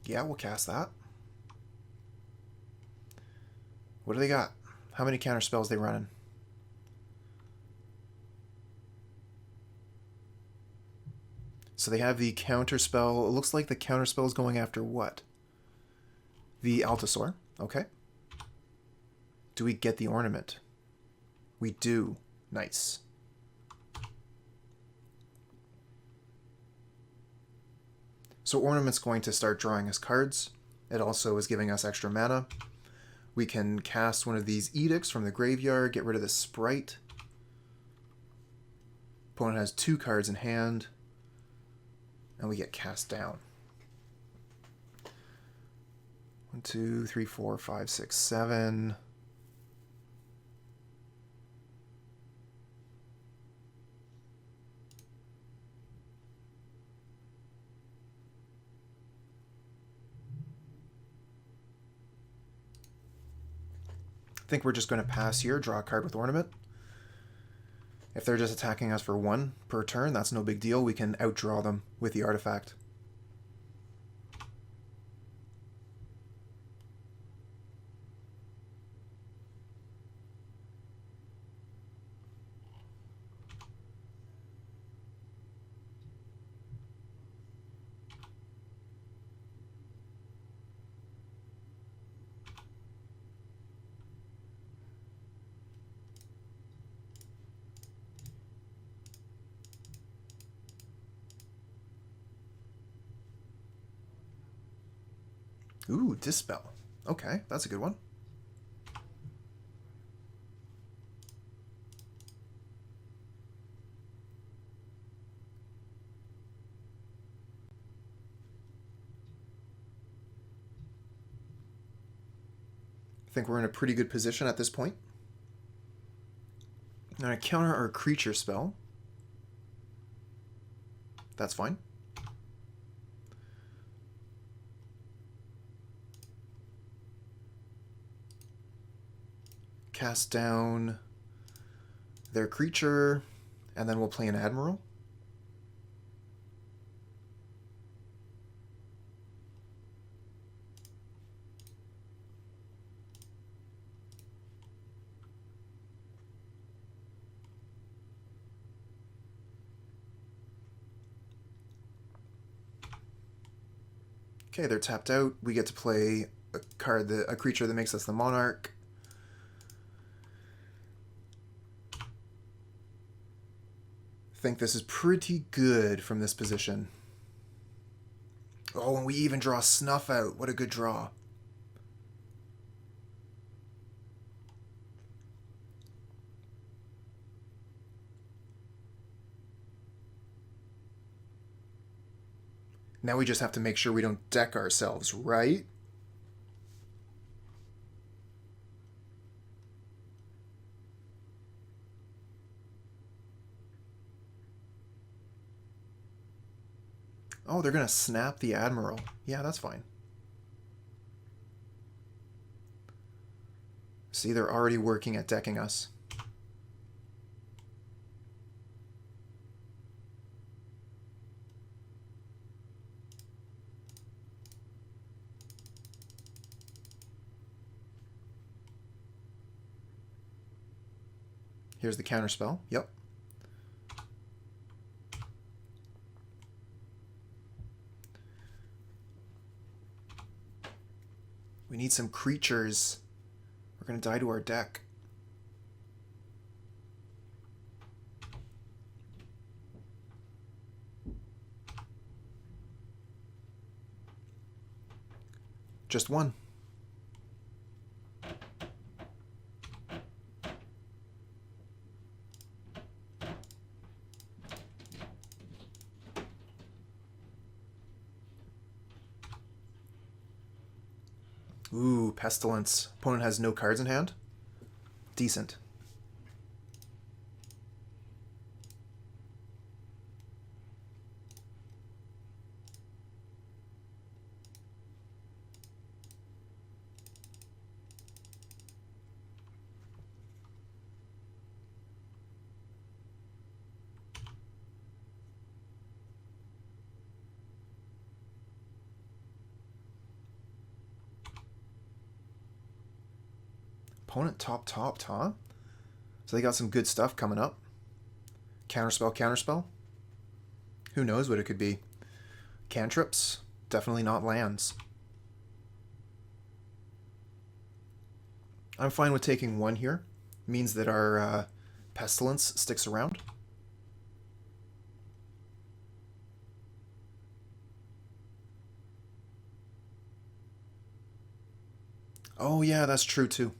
Yeah, we'll cast that. What do they got? How many counter spells they running? So they have the counter spell. It looks like the counter spell is going after what? The Altisaur. Okay. Do we get the Ornament? We do. Nice. So Ornament's going to start drawing us cards. It also is giving us extra mana. We can cast one of these Edicts from the graveyard, get rid of the Sprite. Opponent has 2 cards in hand. And we get cast down. 1, 2, 3, 4, 5, 6, 7. I think we're just going to pass here, draw a card with Ornament. If they're just attacking us for 1 per turn, that's no big deal. We can outdraw them with the artifact. Ooh, Dispel. Okay, that's a good one. think we're in a pretty good position at this point. I'm going to counter our creature spell. That's fine. Cast down their creature, and then we'll play an Admiral. Okay, they're tapped out. We get to play a card, a creature that makes us the Monarch. I think this is pretty good from this position. Oh, and we even draw Snuff Out. What a good draw. Now we just have to make sure we don't deck ourselves, right? Oh, they're going to snap the Admiral. Yeah, that's fine. See, they're already working at decking us. Here's the counterspell. Yep. We need some creatures. We're going to die to our deck. Just one. Ooh, Pestilence. Opponent has no cards in hand. Decent. Opponent top, huh? So they got some good stuff coming up. Counterspell, counterspell. Who knows what it could be? Cantrips, definitely not lands. I'm fine with taking one here. Means that our Pestilence sticks around. Oh yeah, that's true too.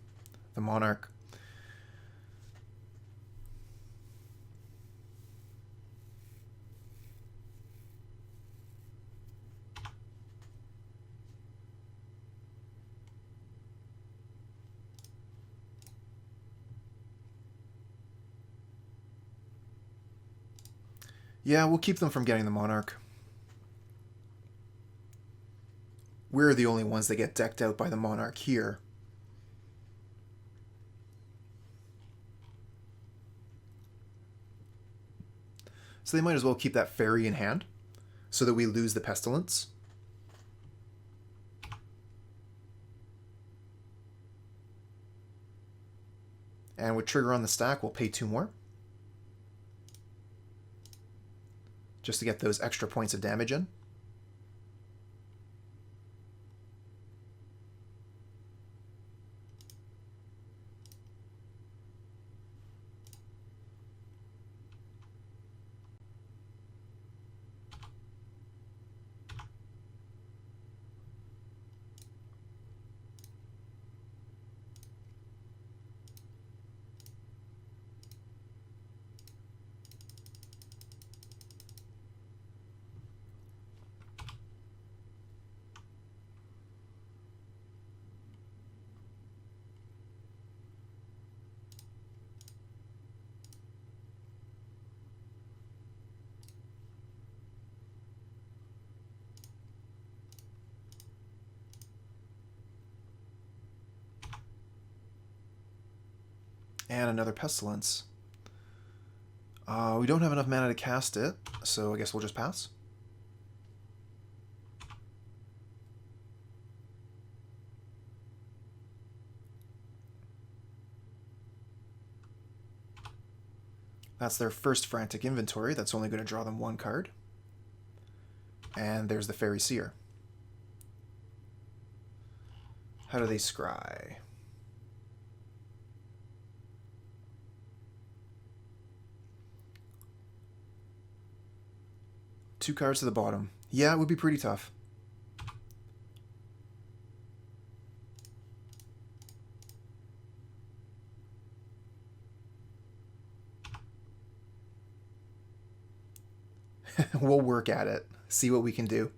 The Monarch. Yeah, we'll keep them from getting the Monarch. We're the only ones that get decked out by the Monarch here. So they might as well keep that fairy in hand so that we lose the Pestilence. And with trigger on the stack, we'll pay 2 more. Just to get those extra points of damage in. And another Pestilence. We don't have enough mana to cast it, so I guess we'll just pass. That's their first Frantic Inventory. That's only going to draw them one card. And there's the Fairy Seer. How do they scry? Two cards to the bottom. Yeah, it would be pretty tough. We'll work at it. See what we can do.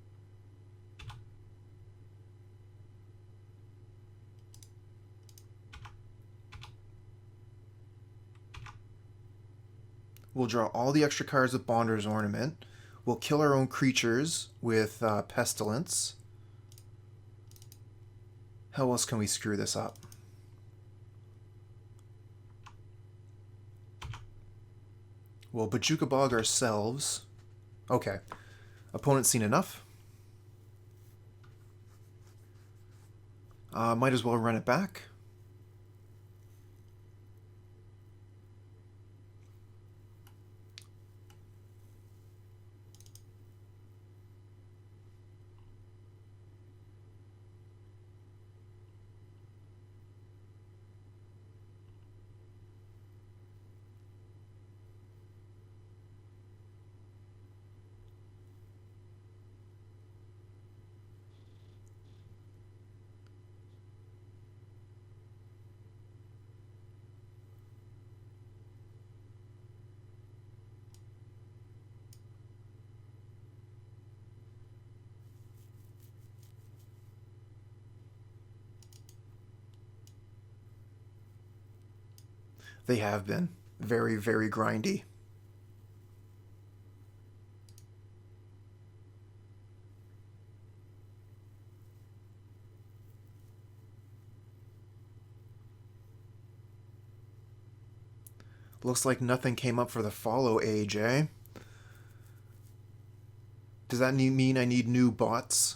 We'll draw all the extra cards with Bonder's Ornament. We'll kill our own creatures with Pestilence. How else can we screw this up? We'll Bojuka Bog ourselves. Okay. Opponent's seen enough. Might as well run it back. They have been. Very, very grindy. Looks like nothing came up for the follow age, eh? Does that mean I need new bots?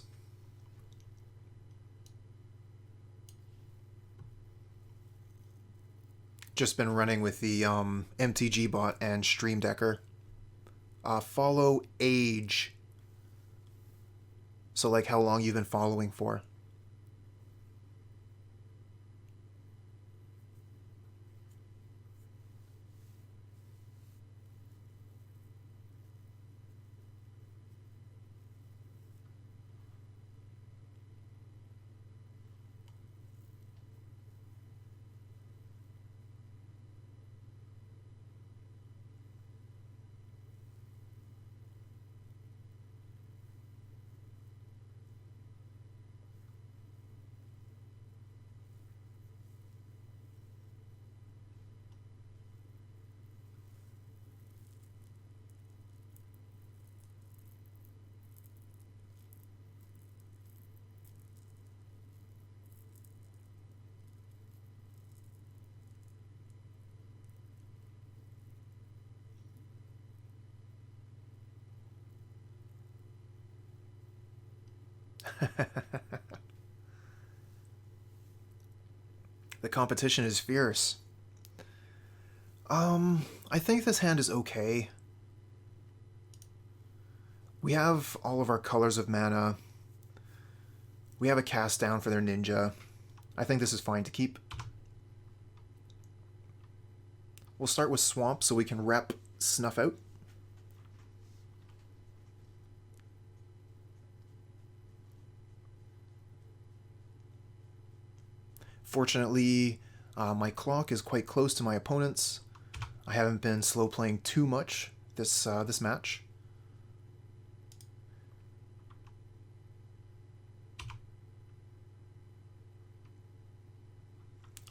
Just been running with the MTG bot and Stream Decker. Follow age. So like how long you've been following for. The competition is fierce. I think this hand is okay. We have all of our colors of mana. We have a cast down for their ninja. I think this is fine to keep. We'll start with Swamp so we can rep Snuff Out. Fortunately, my clock is quite close to my opponent's. I haven't been slow playing too much this match.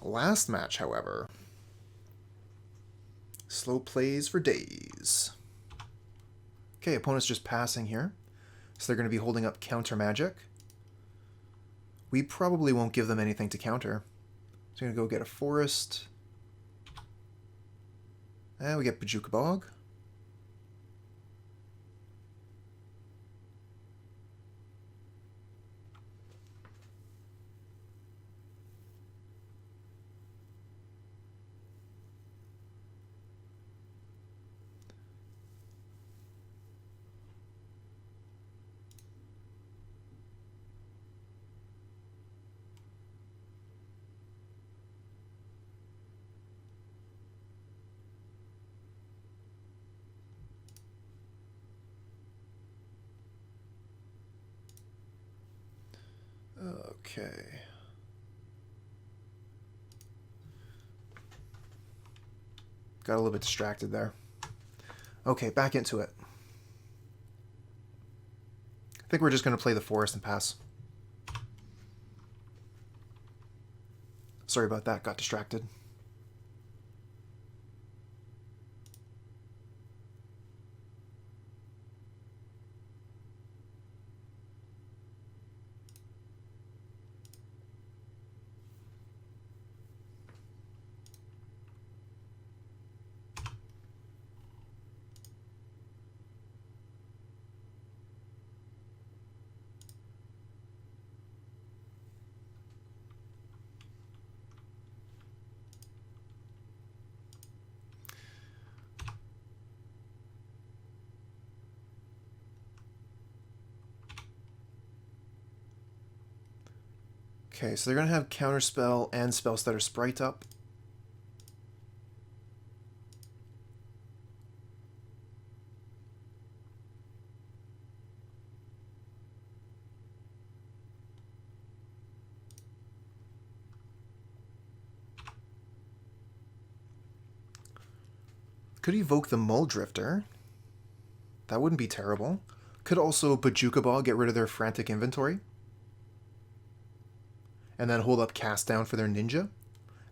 Last match, however, slow plays for days. Okay, opponent's just passing here, so they're going to be holding up counter magic. We probably won't give them anything to counter. So I'm going to go get a forest. And we get Bojuka Bog. Okay. Got a little bit distracted there. Okay, back into it. I think we're just going to play the forest and pass. Sorry about that, got distracted. Okay, so they're going to have Counterspell and Spellstutter Sprite up. Could evoke the Mulldrifter. That wouldn't be terrible. Could also Bojuka Bog get rid of their Frantic Inventory. And then hold up Cast Down for their Ninja.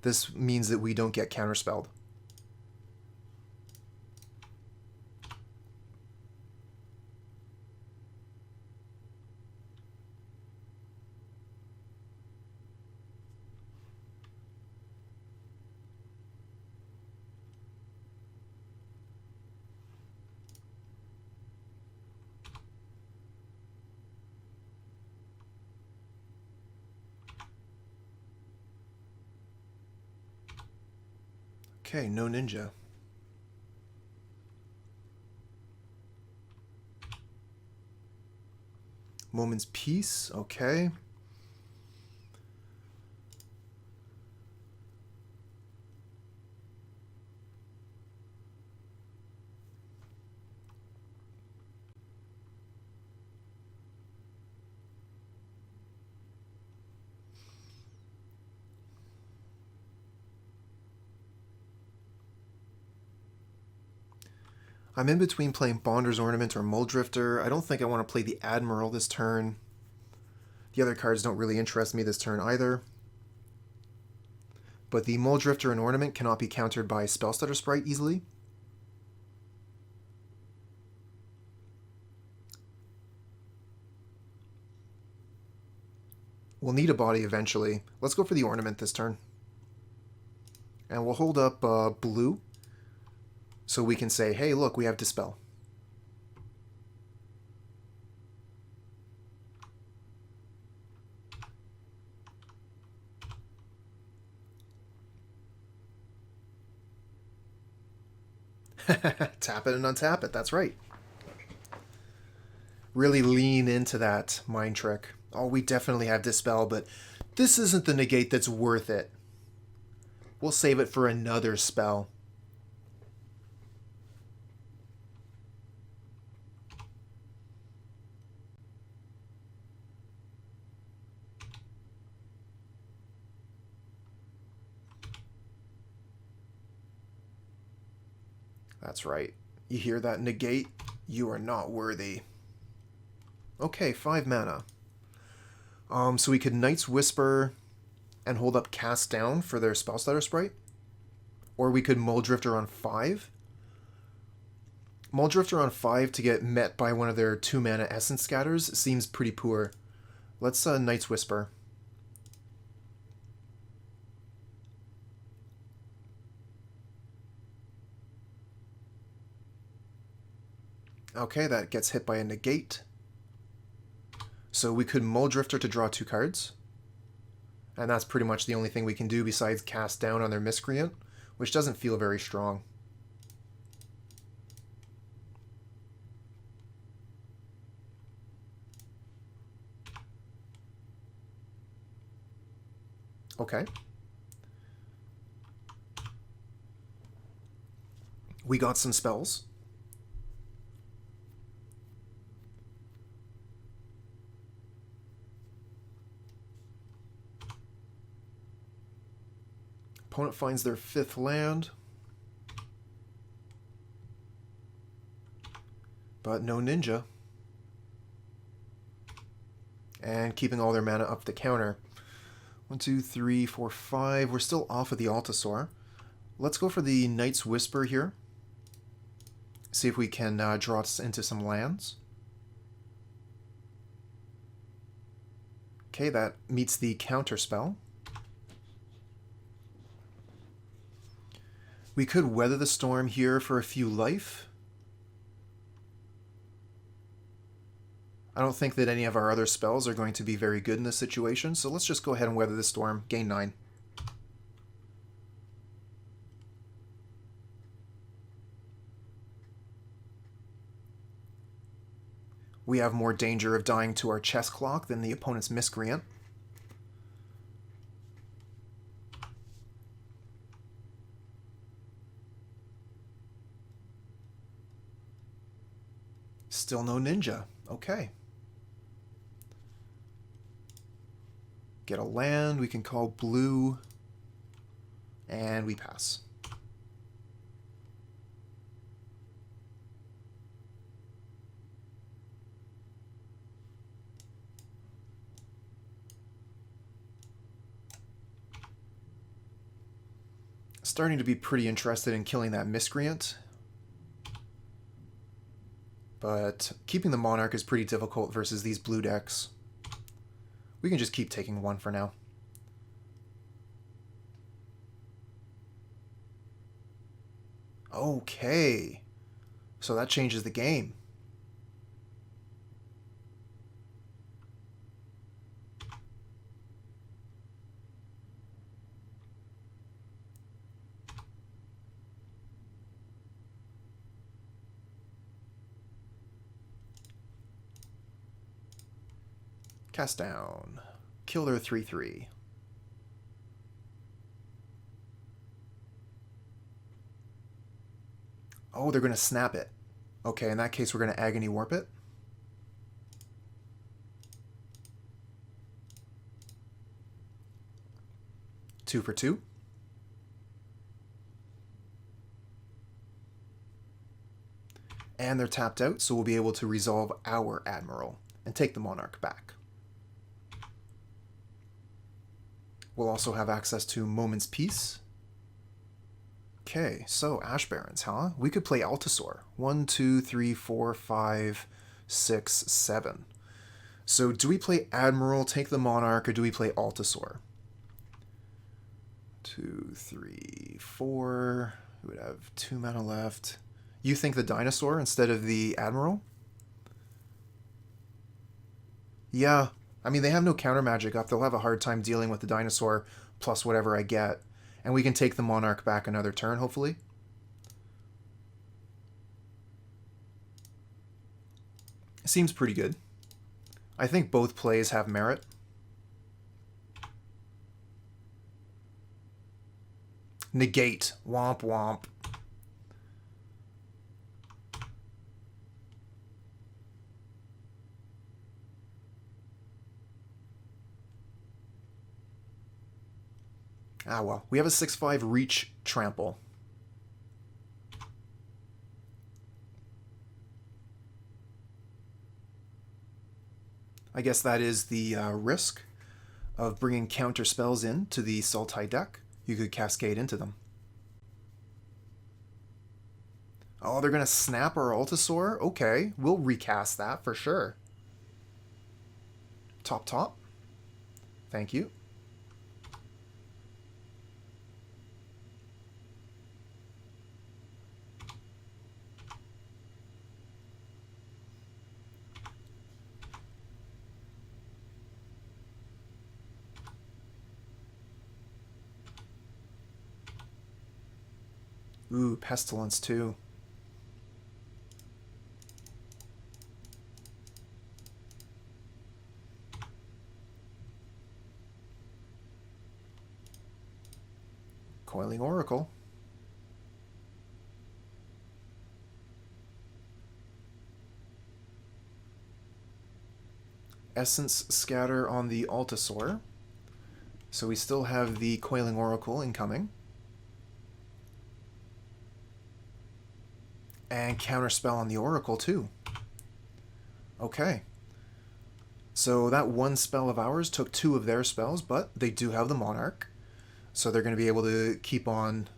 This means that we don't get counterspelled. Okay, no ninja. Moment's Peace, okay. I'm in between playing Bonder's Ornament or Mulldrifter. I don't think I want to play the Admiral this turn. The other cards don't really interest me this turn either. But the Mulldrifter and Ornament cannot be countered by Spellstutter Sprite easily. We'll need a body eventually. Let's go for the Ornament this turn. And we'll hold up blue. So we can say, hey, look, we have Dispel. Tap it and untap it, that's right. Really lean into that mind trick. Oh, we definitely have Dispel, but this isn't the negate that's worth it. We'll save it for another spell. That's right. You hear that, negate? You are not worthy. Okay, 5 mana. So we could Knight's Whisper and hold up Cast Down for their Spellstutter Sprite. Or we could Mulldrifter on 5. Mulldrifter on 5 to get met by one of their 2 mana Essence Scatters seems pretty poor. Let's Knight's Whisper. Okay, that gets hit by a negate. So we could Mulldrifter to draw 2 cards. And that's pretty much the only thing we can do besides cast down on their Miscreant, which doesn't feel very strong. Okay. We got some spells. Opponent finds their 5th land. But no ninja. And keeping all their mana up the counter. 1, 2, 3, 4, 5. We're still off of the Altisaur. Let's go for the Knight's Whisper here. See if we can draw us into some lands. Okay, that meets the counter spell. We could Weather the Storm here for a few life. I don't think that any of our other spells are going to be very good in this situation, so let's just go ahead and Weather the Storm, gain 9. We have more danger of dying to our chess clock than the opponent's Miscreant. Still no ninja. Okay. Get a land. We can call blue. And we pass. Starting to be pretty interested in killing that Miscreant. But keeping the Monarch is pretty difficult versus these blue decks. We can just keep taking 1 for now. Okay. So that changes the game. Cast down. Kill their 3/3. Oh, they're going to snap it. Okay, in that case, we're going to Agony Warp it. Two for 2. And they're tapped out, so we'll be able to resolve our Admiral and take the Monarch back. We'll also have access to Moment's Peace. Okay, so Ash Barrens, huh? We could play Altisaur. 1, 2, 3, 4, 5, 6, 7. So do we play Admiral, take the Monarch, or do we play Altisaur? 2, 3, 4. We would have 2 mana left. You think the Dinosaur instead of the Admiral? Yeah. I mean, they have no counter magic up. They'll have a hard time dealing with the Dinosaur plus whatever I get. And we can take the Monarch back another turn, hopefully. Seems pretty good. I think both plays have merit. Negate. Womp womp. Ah, well. We have a 6/5 reach trample. I guess that is the risk of bringing counter spells in to the Sultai deck. You could cascade into them. Oh, they're going to snap our Altisaur? Okay, we'll recast that for sure. Top, top. Thank you. Ooh, Pestilence too. Coiling Oracle. Essence Scatter on the Altisaur. So we still have the Coiling Oracle incoming. And Counterspell on the Oracle too. Okay. So that one spell of ours took 2 of their spells, but they do have the Monarch. So they're going to be able to keep on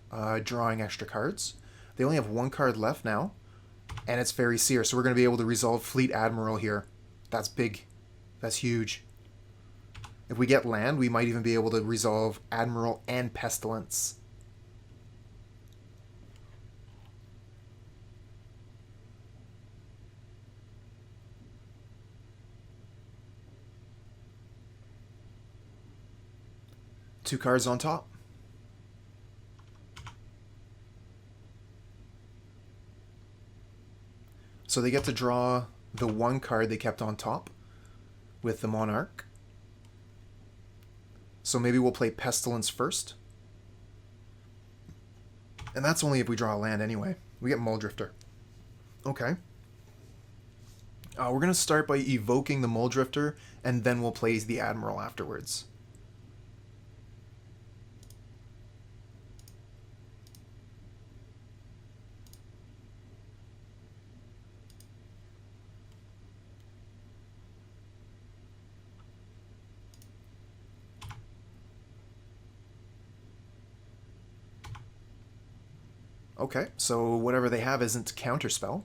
drawing extra cards. They only have 1 card left now, and it's Fairy Seer. So we're going to be able to resolve Fleet Admiral here. That's big. That's huge. If we get land, we might even be able to resolve Admiral and Pestilence. Two cards on top. So they get to draw the 1 card they kept on top with the Monarch. So maybe we'll play Pestilence first. And that's only if we draw a land anyway. We get Mulldrifter. Okay. We're going to start by evoking the Mulldrifter, and then we'll play the Admiral afterwards. Okay, so whatever they have isn't Counterspell.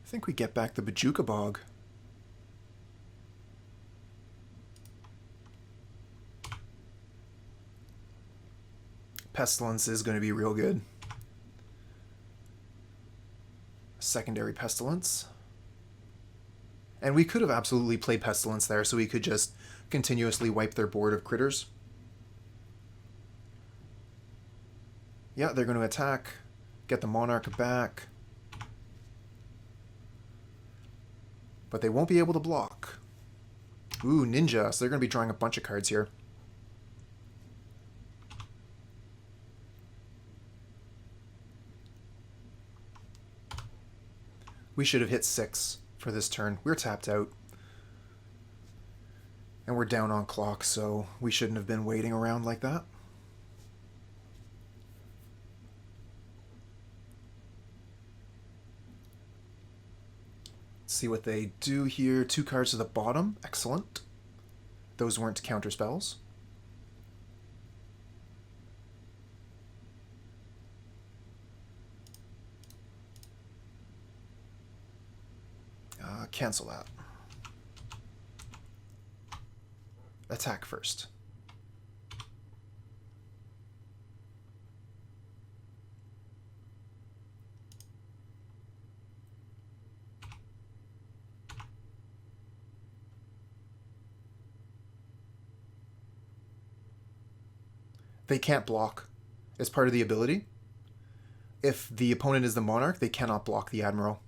I think we get back the Bojuka Bog. Pestilence is going to be real good. Secondary Pestilence. And we could have absolutely played Pestilence there, so we could just continuously wipe their board of critters. Yeah, they're going to attack, get the Monarch back. But they won't be able to block. Ooh, Ninja, so they're going to be drawing a bunch of cards here. We should have hit 6 for this turn. We're tapped out. And we're down on clock, so we shouldn't have been waiting around like that. Let's see what they do here. 2 cards to the bottom. Excellent. Those weren't counter spells. Cancel that. Attack first. They can't block as part of the ability. If the opponent is the Monarch, they cannot block the Admiral.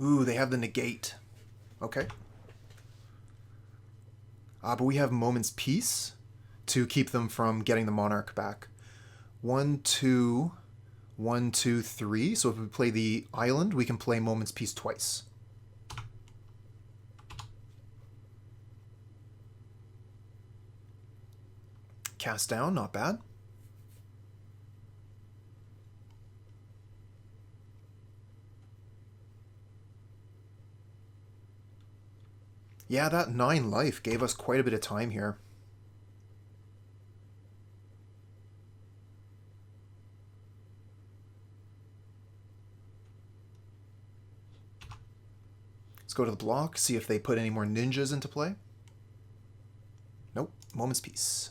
Ooh, they have the Negate. Okay. But we have Moment's Peace to keep them from getting the Monarch back. 1, 2, 1, 2, 3. So if we play the Island, we can play Moment's Peace twice. Cast down, not bad. Yeah, that 9 life gave us quite a bit of time here. Let's go to the block, see if they put any more ninjas into play. Nope, Moment's Peace.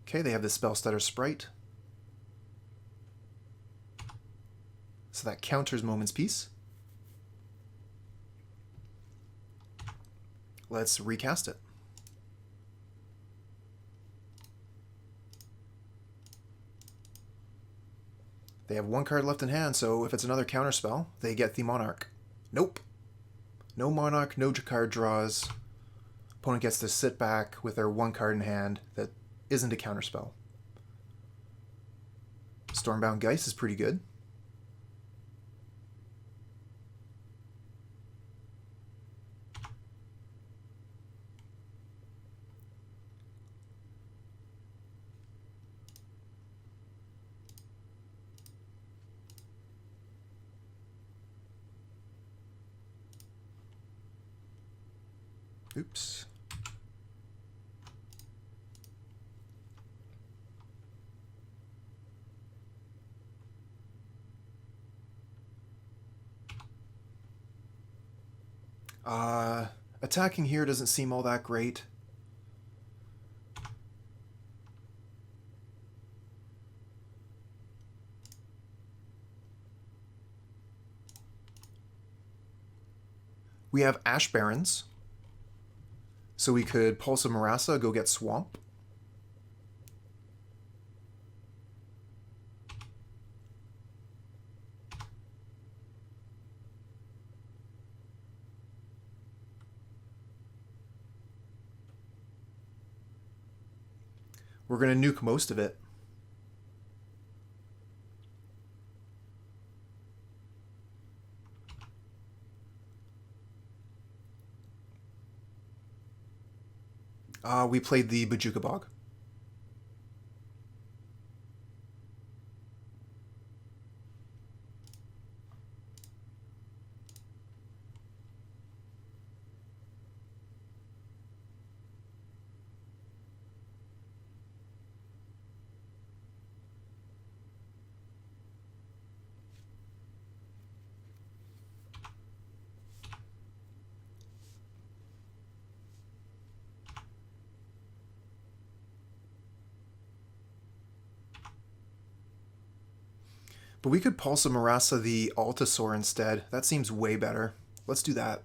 Okay, they have the Spellstutter Sprite. So that counters Moment's Peace. Let's recast it. They have 1 card left in hand, so if it's another counterspell, they get the Monarch. Nope. No Monarch, no card draws. Opponent gets to sit back with their 1 card in hand that isn't a counterspell. Stormbound Geist is pretty good. Oops. Attacking here doesn't seem all that great. We have Ash Barrens. So we could Pulse of Murasa, go get Swamp. We're going to nuke most of it. We played the Bojuka Bog. But we could Pulse of Murasa the Altisaur instead. That seems way better. Let's do that.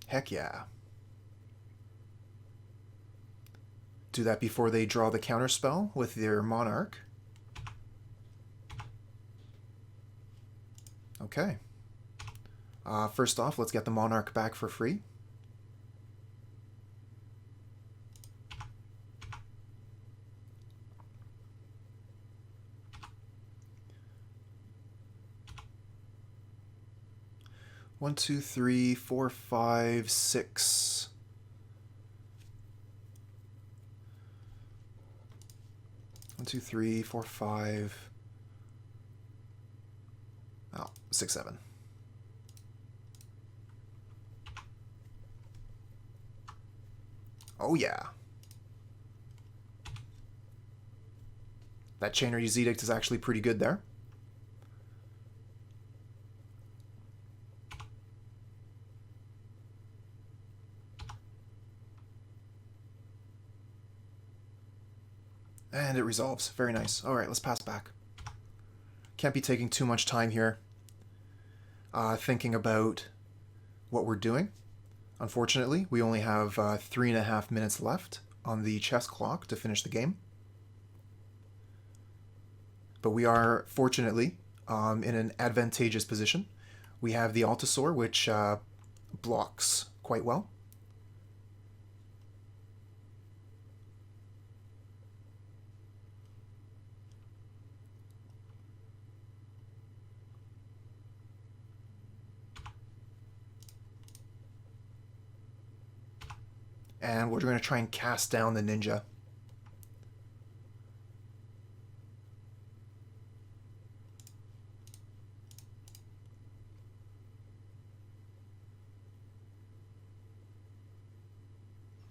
Heck yeah. Do that before they draw the counterspell with their Monarch. Okay. First off, let's get the Monarch back for free. One, two, three, four, five, six. One, two, three, four, five. Oh, 6, 7. Oh yeah. That Chainer's Edict is actually pretty good there. And it resolves. Very nice. Alright, let's pass back. Can't be taking too much time here thinking about what we're doing. Unfortunately, we only have 3.5 minutes left on the chess clock to finish the game. But we are, fortunately, in an advantageous position. We have the Altisaur, which blocks quite well. And we're going to try and cast down the ninja.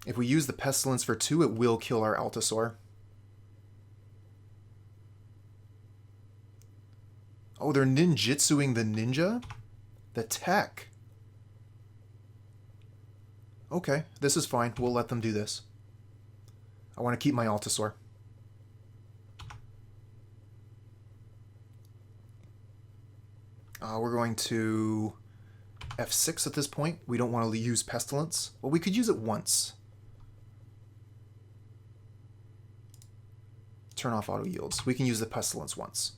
If we use the Pestilence for 2, it will kill our Altisaur. Oh, they're ninjutsuing the ninja? The tech. Okay, this is fine. We'll let them do this. I want to keep my Altisaur. We're going to F6 at this point. We don't want to use Pestilence. Well, we could use it once. Turn off auto yields. We can use the Pestilence once.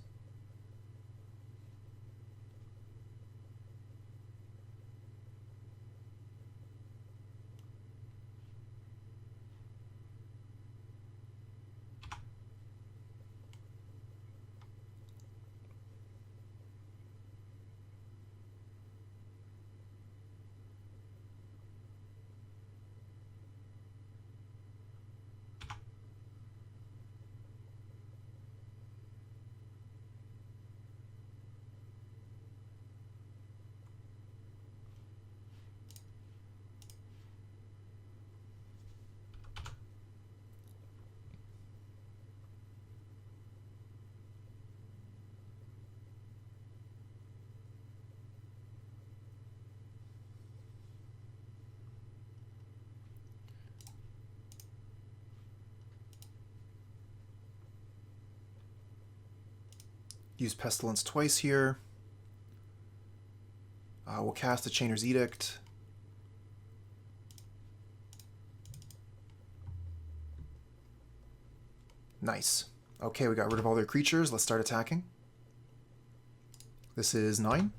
Use Pestilence twice here. We'll cast the Chainer's Edict. Nice. Okay, we got rid of all their creatures. Let's start attacking. This is 9.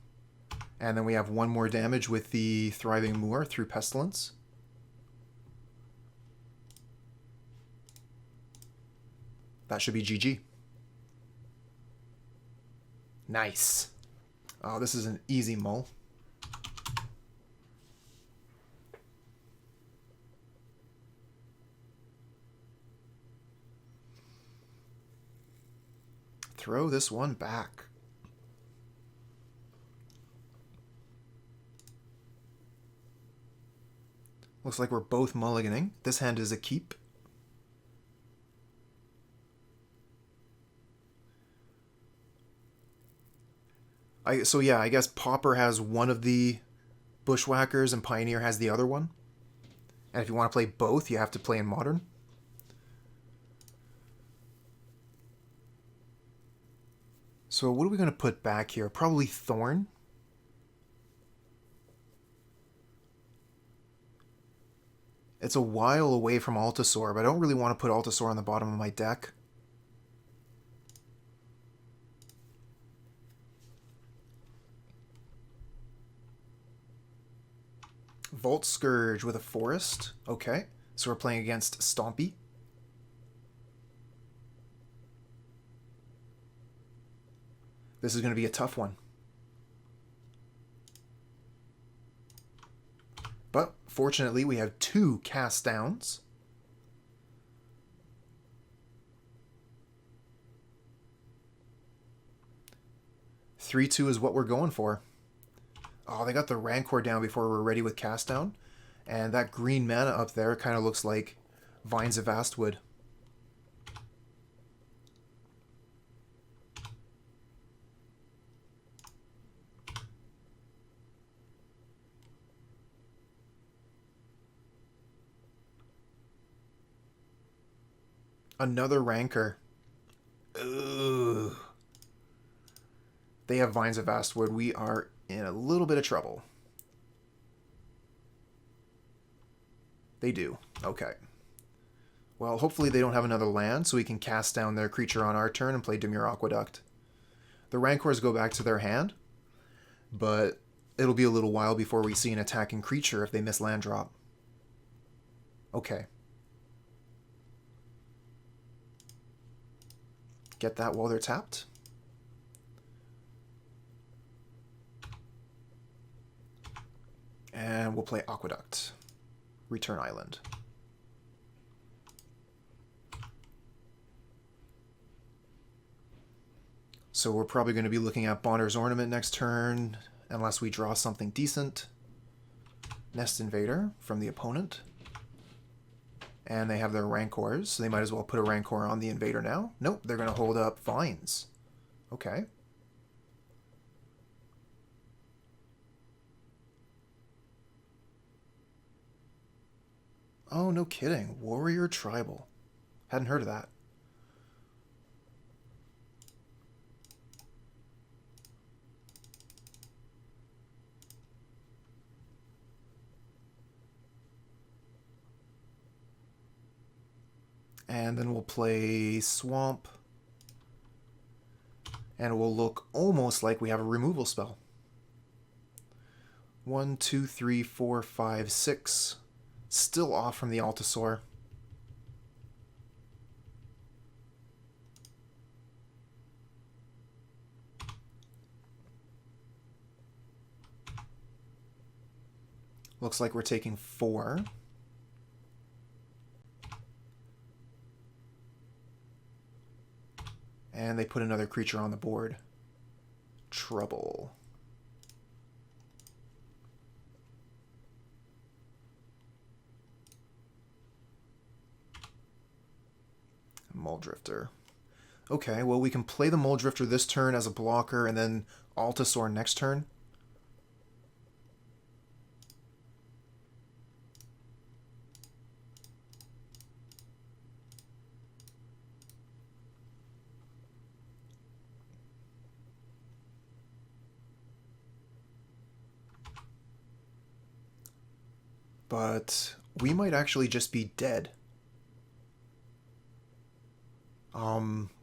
And then we have 1 more damage with the Thriving Moor through Pestilence. That should be GG. Nice. Oh, this is an easy mull. Throw this one back. Looks like we're both mulliganing. This hand is a keep. So yeah, I guess Pauper has one of the Bushwhackers and Pioneer has the other one. And if you want to play both, you have to play in Modern. So what are we going to put back here? Probably Thorn. It's a while away from Altisaur, but I don't really want to put Altisaur on the bottom of my deck. Volt Scourge with a Forest. Okay, so we're playing against Stompy. This is going to be a tough one. But fortunately, we have 2 cast downs. Three, 2 is what we're going for. Oh, they got the Rancor down before we're ready with cast down. And that green mana up there kind of looks like Vines of Vastwood. Another Rancor. Ugh. They have Vines of Vastwood. We are in a little bit of trouble. They do. Okay. Well, hopefully they don't have another land, so we can cast down their creature on our turn and play Dimir Aqueduct. The Rancors go back to their hand, but it'll be a little while before we see an attacking creature if they miss land drop. Okay. Get that while they're tapped. And we'll play Aqueduct. Return Island. So we're probably going to be looking at Bonder's Ornament next turn, unless we draw something decent. Nest Invader from the opponent. And they have their Rancors, so they might as well put a Rancor on the Invader now. Nope, they're going to hold up Vines. Okay. Oh, no kidding. Warrior Tribal. Hadn't heard of that. And then we'll play Swamp. And it will look almost like we have a removal spell. 1, 2, 3, 4, 5, 6. Still off from the Altisaur. Looks like we're taking 4. And they put another creature on the board. Trouble. Mulldrifter. Okay, well we can play the Mulldrifter this turn as a blocker and then Altisaur next turn. But we might actually just be dead.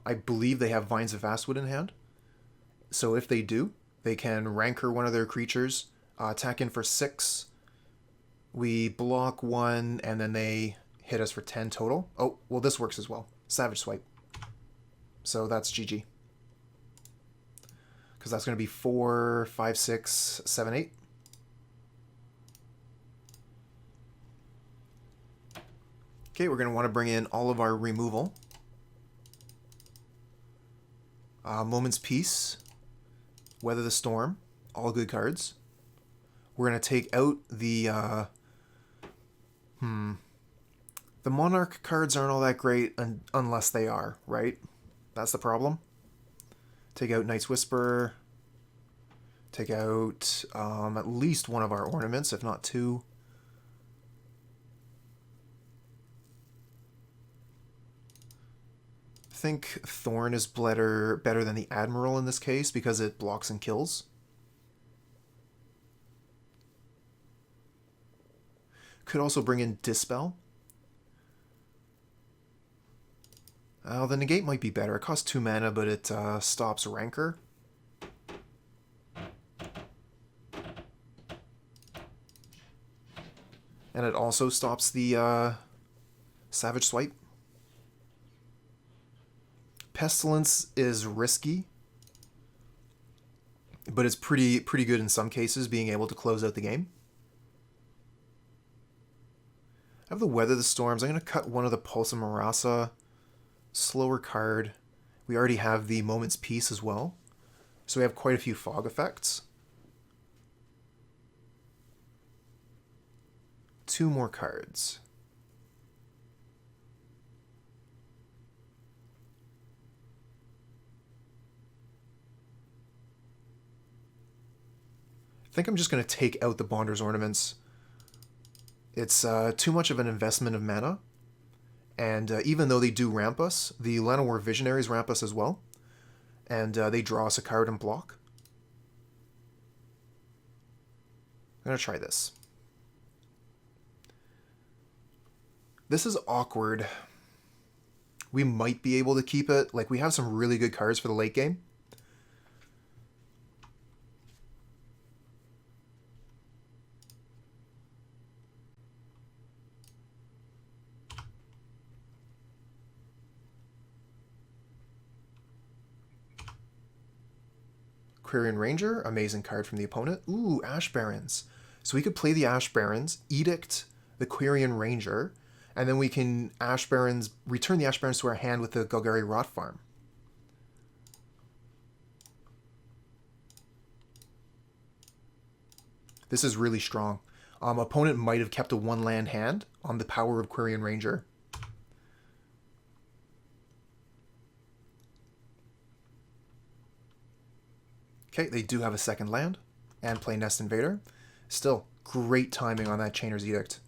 I believe they have Vines of Vastwood in hand. So if they do, they can Rancor one of their creatures, attack in for 6. We block 1, and then they hit us for 10 total. Oh, well this works as well. Savage Swipe. So that's GG. Because that's going to be 4, 5, 6, 7, 8. Okay, we're going to want to bring in all of our removal. Moment's Peace, Weather the Storm, all good cards. We're going to take out the... The Monarch cards aren't all that great unless they are, right? That's the problem. Take out Night's Whisper. Take out at least one of our ornaments, if not 2. I think Thorn is better than the Admiral in this case because it blocks and kills. Could also bring in Dispel. The Negate might be better. It costs 2 mana, but it stops Rancor. And it also stops the Savage Swipe. Pestilence is risky, but it's pretty good in some cases, being able to close out the game. I have the Weather the Storms. I'm going to cut one of the Pulse of Murasa. Slower card. We already have the Moment's Peace as well, so we have quite a few fog effects. 2 more cards. I think I'm just going to take out the Bonder's Ornaments. It's too much of an investment of mana. And even though they do ramp us, the Llanowar Visionaries ramp us as well. And they draw us a card and block. I'm going to try this. This is awkward. We might be able to keep it. Like, we have some really good cards for the late game. Quirion Ranger, amazing card from the opponent. Ooh, Ash Barrens. So we could play the Ash Barrens, Edict the Quirion Ranger, and then we can return the Ash Barrens to our hand with the Golgari Rot Farm. This is really strong. Opponent might have kept a 1-land hand on the power of Quirion Ranger. Okay, they do have a second land and play Nest Invader. Still, great timing on that Chainer's Edict.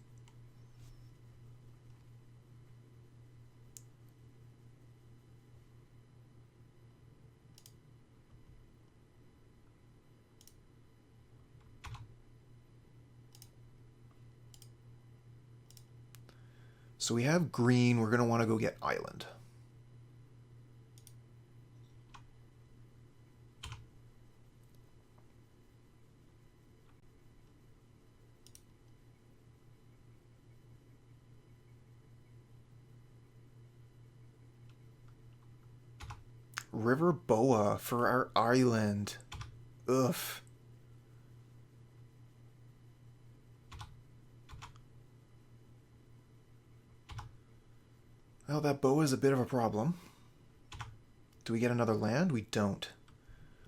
So we have green. We're going to want to go get Island. River Boa for our island. Ugh. Well, that Boa is a bit of a problem. Do we get another land? We don't.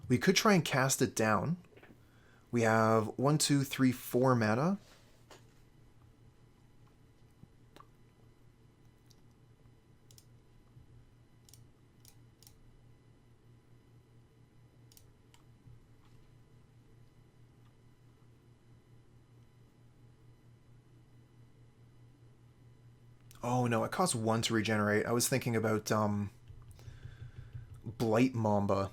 We could try and cast it down. We have 1, 2, 3, 4 mana. Oh no, it costs 1 to regenerate. I was thinking about Blight Mamba.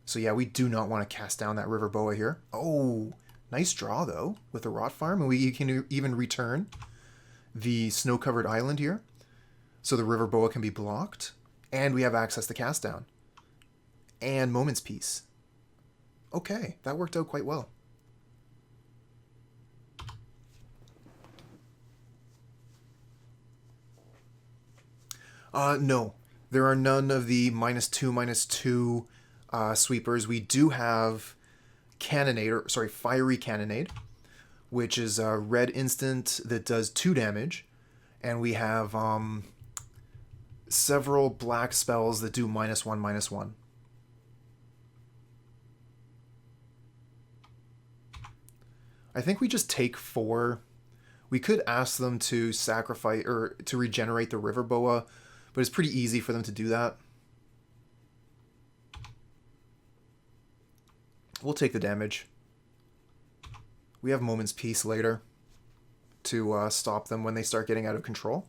So yeah, we do not want to cast down that River Boa here. Oh, nice draw though with the Rot Farm, and we can even return the snow-covered island here, so the River Boa can be blocked, and we have access to cast down and Moment's Peace. Okay, that worked out quite well. No, there are none of the -2/-2 sweepers. We do have Fiery Cannonade, which is a red instant that does 2 damage, and we have several black spells that do -1/-1. I think we just take 4. We could ask them to sacrifice or to regenerate the River Boa, but it's pretty easy for them to do that. We'll take the damage. We have Moment's Peace later to stop them when they start getting out of control.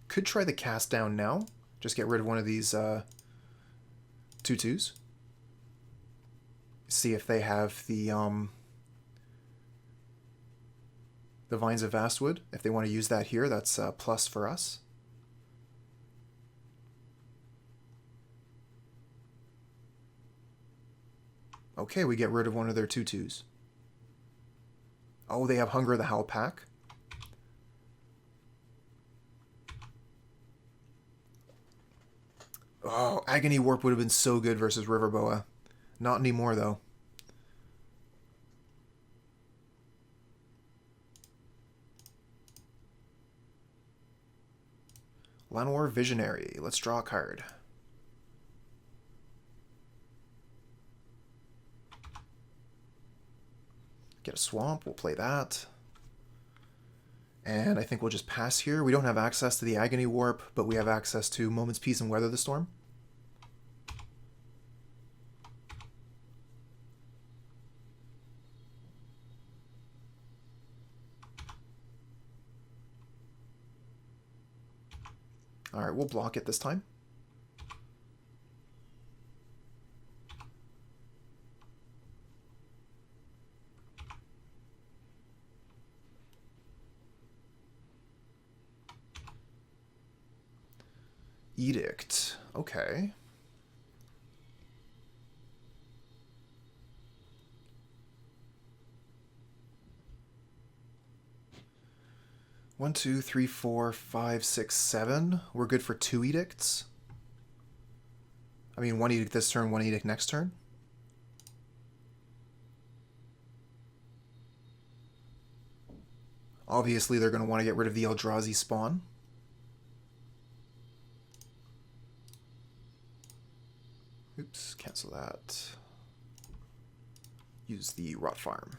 Could try the cast down now. Just get rid of one of these 2/2s. See if they have the Vines of Vastwood. If they want to use that here, that's a plus for us. Okay, we get rid of one of their 2/2s. Oh, they have Hunger of the Howl Pack. Oh, Agony Warp would have been so good versus River Boa. Not anymore, though. Llanowar Visionary. Let's draw a card. Get a swamp. We'll play that. And I think we'll just pass here. We don't have access to the Agony Warp, but we have access to Moment's Peace and Weather the Storm. Alright, we'll block it this time. Edict. Okay. One, two, three, four, five, six, 7. We're good for 2 edicts. I mean, 1 edict this turn, 1 edict next turn. Obviously, they're going to want to get rid of the Eldrazi spawn. use the Rot Farm.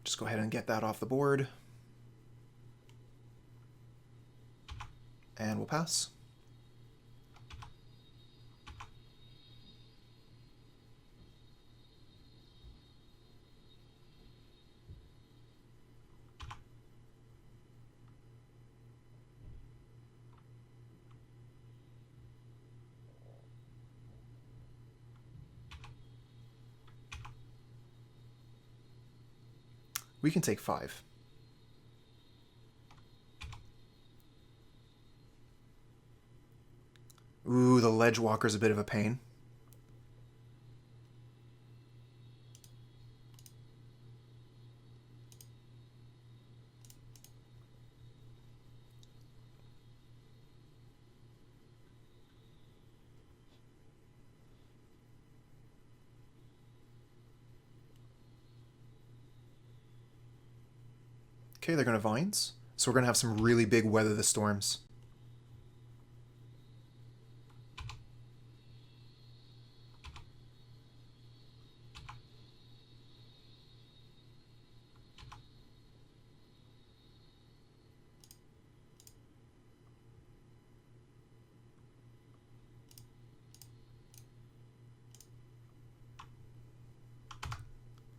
Just go ahead and get that off the board. And we'll pass. We can take 5. Ooh, the Ledge Walker's a bit of a pain. Okay, they're going to Vines. So we're going to have some really big Weather the Storms.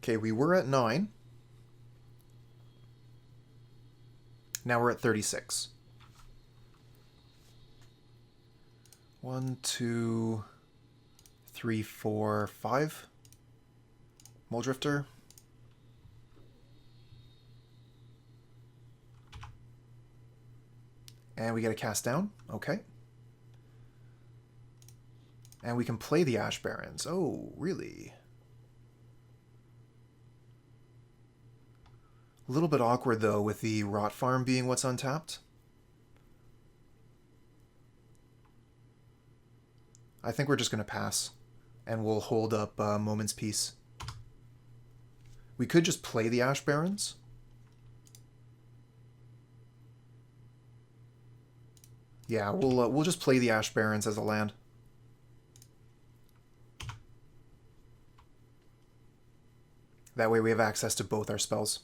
Okay, we were at 9. Now we're at 36. 1, 2, 3, 4, 5. Mulldrifter. And we get a cast down. Okay. And we can play the Ash Barrens. Oh, really? A little bit awkward, though, with the Rot Farm being what's untapped. I think we're just going to pass, and we'll hold up Moment's Peace. We could just play the Ash Barrens. Yeah, we'll just play the Ash Barrens as a land. That way we have access to both our spells.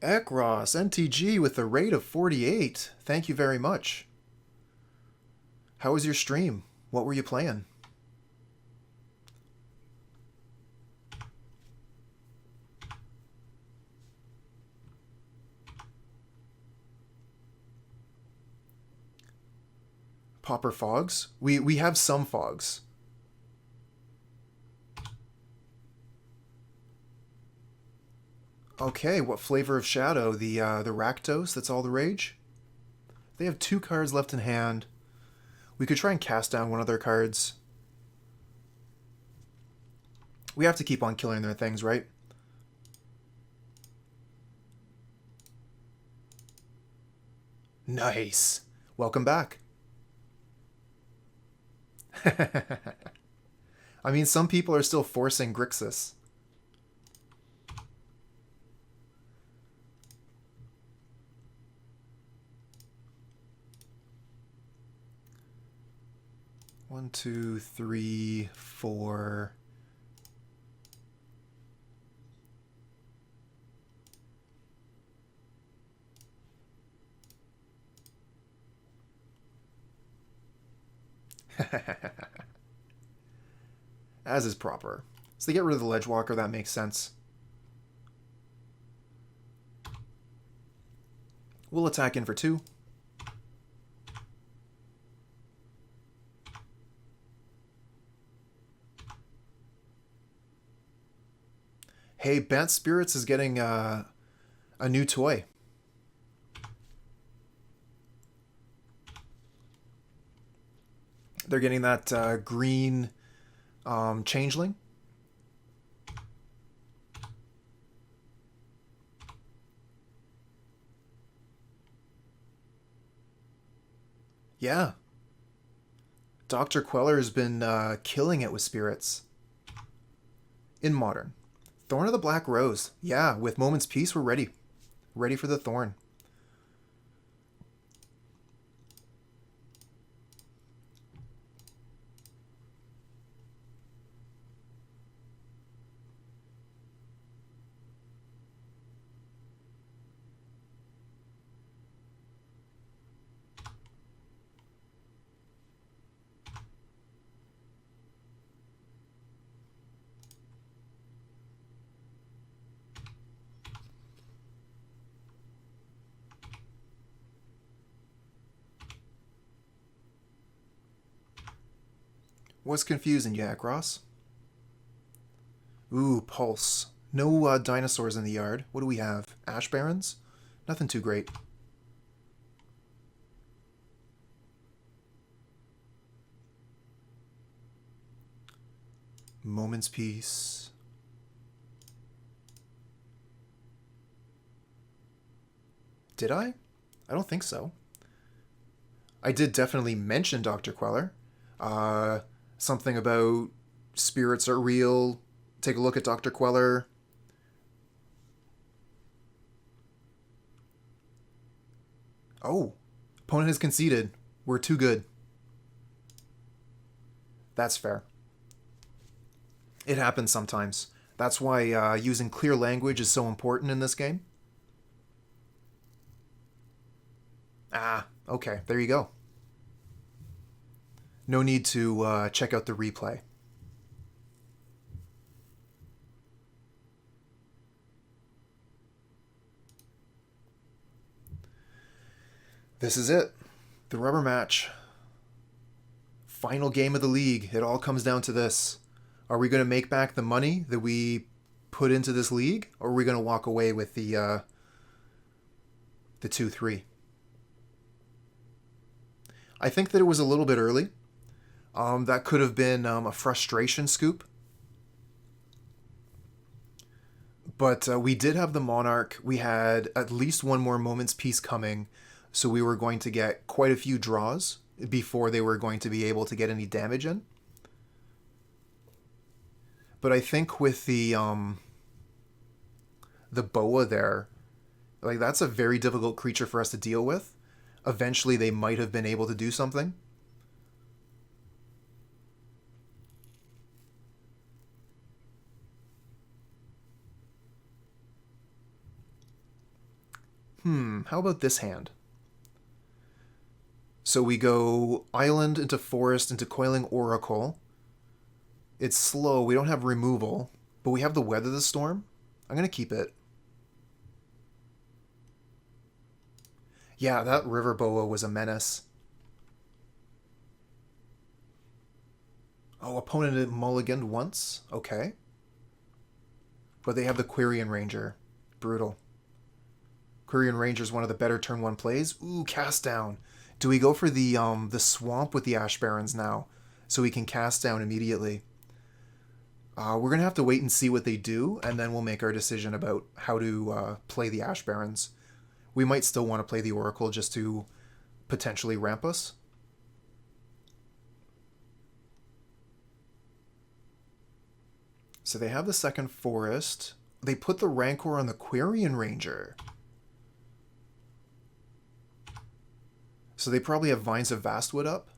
Ekros, MtG with a rate of 48. Thank you very much. How was your stream? What were you playing? Pauper fogs? We have some fogs. Okay, what flavor of Shadow? The Rakdos, that's all the rage? They have 2 cards left in hand. We could try and cast down one of their cards. We have to keep on killing their things, right? Nice. Welcome back. I mean, some people are still forcing Grixis. One, two, three, 4. As is proper. So they get rid of the Ledgewalker, that makes sense. We'll attack in for 2. Hey, Bant Spirits is getting a new toy. They're getting that green changeling. Yeah. Dr. Queller's been killing it with spirits. In Modern. Thorn of the Black Rose. Yeah, with Moment's Peace, we're ready. Ready for the Thorn. What's confusing you, Akros? Ooh, Pulse. No dinosaurs in the yard. What do we have? Ash Barrens? Nothing too great. Moment's Peace. Did I? I don't think so. I did definitely mention Dr. Queller. Something about spirits are real. Take a look at Dr. Queller. Oh, opponent has conceded. We're too good. That's fair. It happens sometimes. That's why using clear language is so important in this game. Ah, okay, there you go. No need to check out the replay. This is it. The rubber match. Final game of the league. It all comes down to this. Are we going to make back the money that we put into this league? Or are we going to walk away with the 2-3? I think that it was a little bit early. That could have been a frustration scoop. But we did have the Monarch. We had at least one more Moment's Peace coming. So we were going to get quite a few draws before they were going to be able to get any damage in. But I think with the Boa there, like that's a very difficult creature for us to deal with. Eventually they might have been able to do something. How about this hand? So we go Island into Forest into Coiling Oracle. It's slow. We don't have removal, but we have the Weather the Storm. I'm going to keep it. Yeah, that River Boa was a menace. Oh, opponent had mulliganed once? Okay. But they have the Quirion Ranger. Brutal. Quirion Ranger is one of the better turn 1 plays. Ooh, cast down. Do we go for the swamp with the Ash Barrens now? So we can cast down immediately. We're going to have to wait and see what they do, and then we'll make our decision about how to play the Ash Barrens. We might still want to play the Oracle just to potentially ramp us. So they have the second Forest. They put the Rancor on the Quirion Ranger. So they probably have Vines of Vastwood up.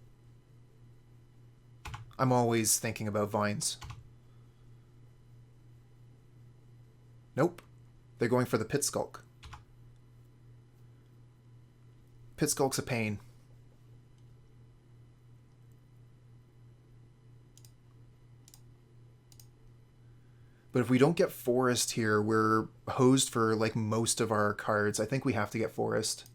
I'm always thinking about Vines. Nope. They're going for the Pit Skulk. Pit Skulk's a pain. But if we don't get Forest here, we're hosed for like most of our cards. I think we have to get Forest.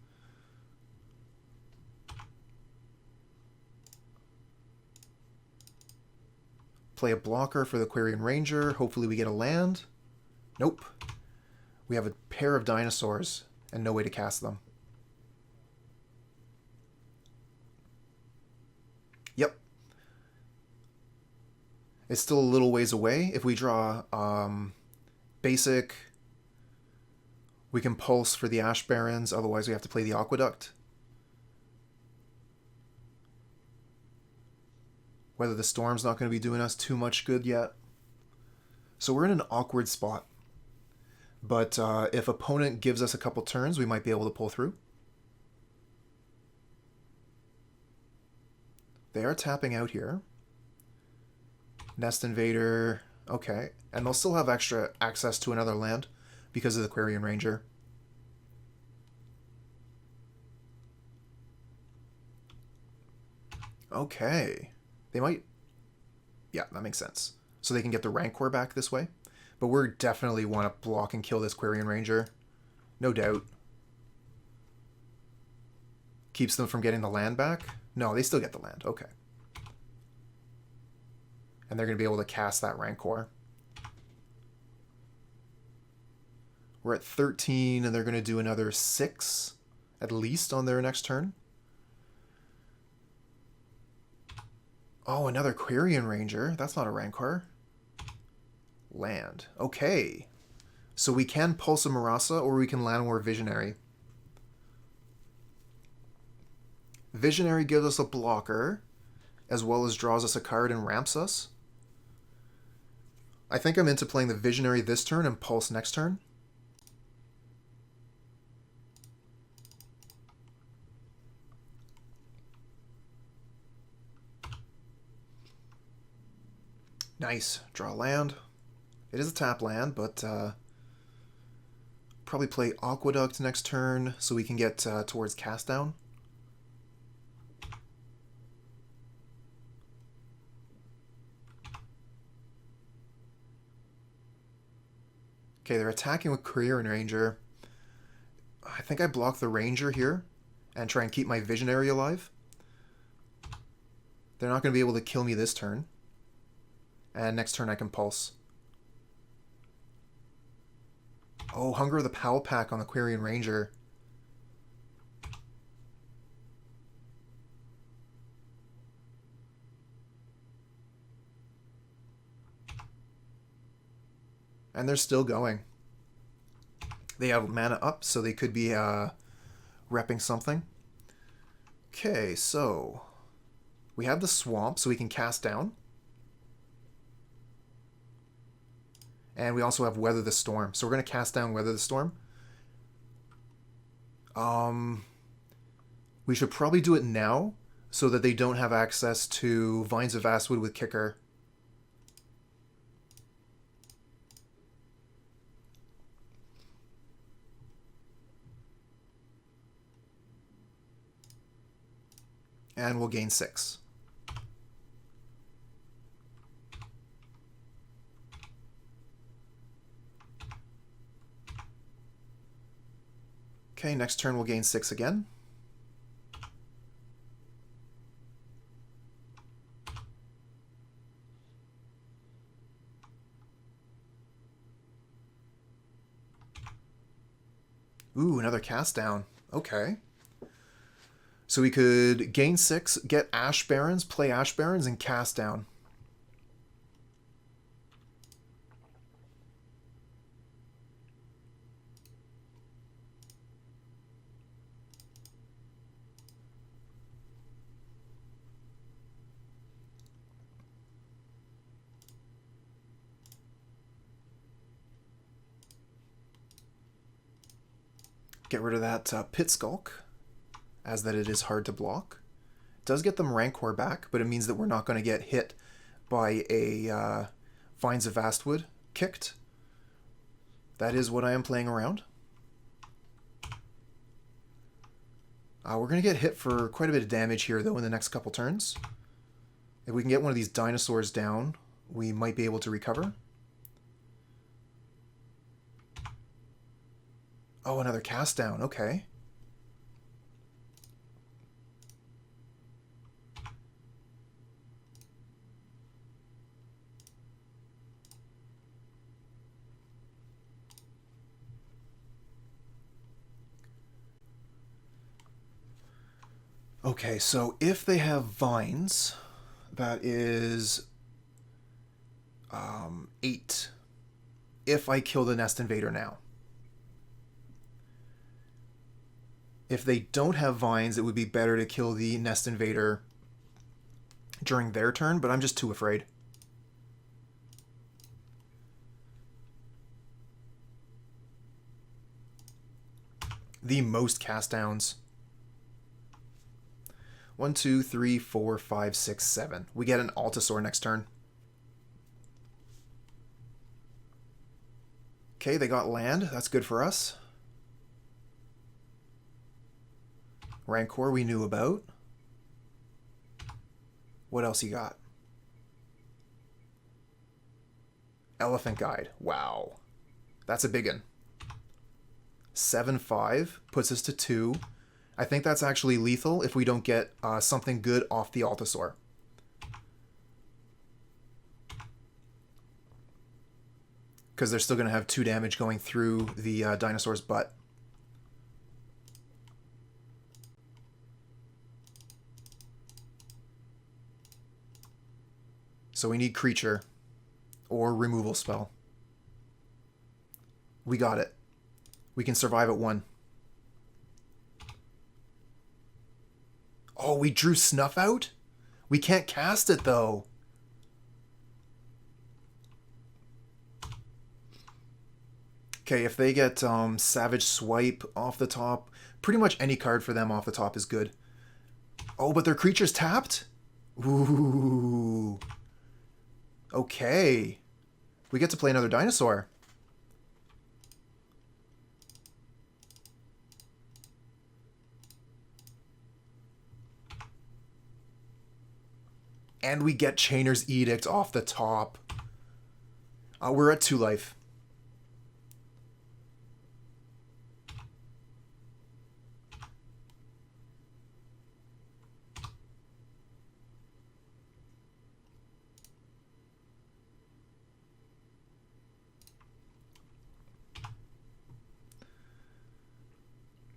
Play a blocker for the Quirion Ranger. Hopefully we get a land. Nope. We have a pair of dinosaurs and no way to cast them. Yep. It's still a little ways away. If we draw basic, we can pulse for the Ash Barrens. Otherwise we have to play the Aqueduct. Whether the Storm's not going to be doing us too much good yet. So we're in an awkward spot. But if opponent gives us a couple turns, we might be able to pull through. They are tapping out here. Nest Invader. Okay. And they'll still have extra access to another land because of the Quirion Ranger. Okay. They might... Yeah, that makes sense. So they can get the Rancor back this way. But we're definitely want to block and kill this Quirion Ranger. No doubt. Keeps them from getting the land back? No, they still get the land. Okay. And they're going to be able to cast that Rancor. We're at 13, and they're going to do another 6, at least, on their next turn. Oh, another Quirion Ranger. That's not a Rancor. Land. Okay. So we can Pulse of Murasa, or we can Llanowar Visionary. Visionary gives us a blocker, as well as draws us a card and ramps us. I think I'm into playing the Visionary this turn and Pulse next turn. Nice. Draw land. It is a tap land, but probably play Aqueduct next turn so we can get towards cast down. Okay, they're attacking with Quirion Ranger. I think I block the Ranger here and try and keep my Visionary alive. They're not going to be able to kill me this turn. And next turn I can Pulse. Oh, Hunger of the Powell Pack on the Quirion Ranger. And they're still going. They have mana up, so they could be repping something. Okay, so we have the Swamp, so we can cast down. And we also have Weather the Storm. So we're going to cast down Weather the Storm. We should probably do it now so that they don't have access to Vines of Vastwood with Kicker. And we'll gain 6. Okay, next turn we'll gain 6 again. Ooh, another cast down. Okay. So we could gain 6, get Ash Barrens, play Ash Barrens, and cast down. Get rid of that Pit Skulk, as that it is hard to block. It does get them Rancor back, but it means that we're not going to get hit by a Vines of Vastwood kicked. That is what I am playing around. We're going to get hit for quite a bit of damage here, though, in the next couple turns. If we can get one of these dinosaurs down, we might be able to recover. Oh, another cast down. Okay. Okay, so if they have vines, that is 8. If I kill the Nest Invader now. If they don't have vines, it would be better to kill the Nest Invader during their turn, but I'm just too afraid. The most cast downs. 1, 2, 3, 4, 5, 6, 7. We get an Altisaur next turn. Okay, they got land. That's good for us. Rancor we knew about. What else you got? Elephant Guide. Wow. That's a big one. 7/5 puts us to 2. I think that's actually lethal if we don't get something good off the Altisaur. because they're still going to have 2 damage going through the dinosaur's butt. So we need creature or removal spell. We got it. We can survive at 1. Oh, we drew Snuff Out? We can't cast it, though. Okay, if they get Savage Swipe off the top, pretty much any card for them off the top is good. Oh, but their creature's tapped? Ooh. Okay. We get to play another dinosaur. And we get Chainer's Edict off the top. We're at 2 life.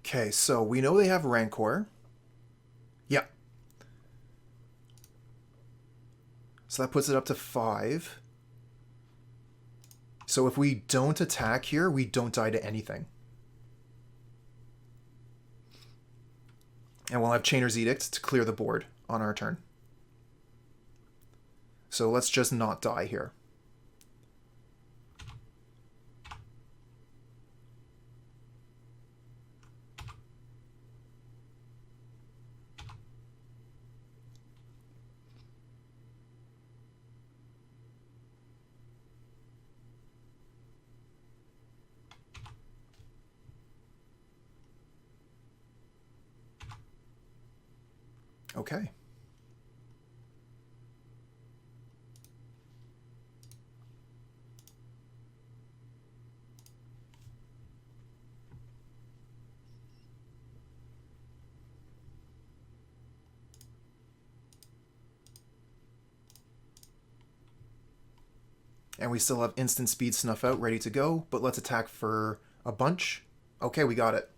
Okay, so we know they have Rancor. Yep. So that puts it up to 5. So if we don't attack here, we don't die to anything. And we'll have Chainer's Edict to clear the board on our turn. So let's just not die here. Okay. And we still have instant speed Snuff Out ready to go, but let's attack for a bunch. Okay, we got it.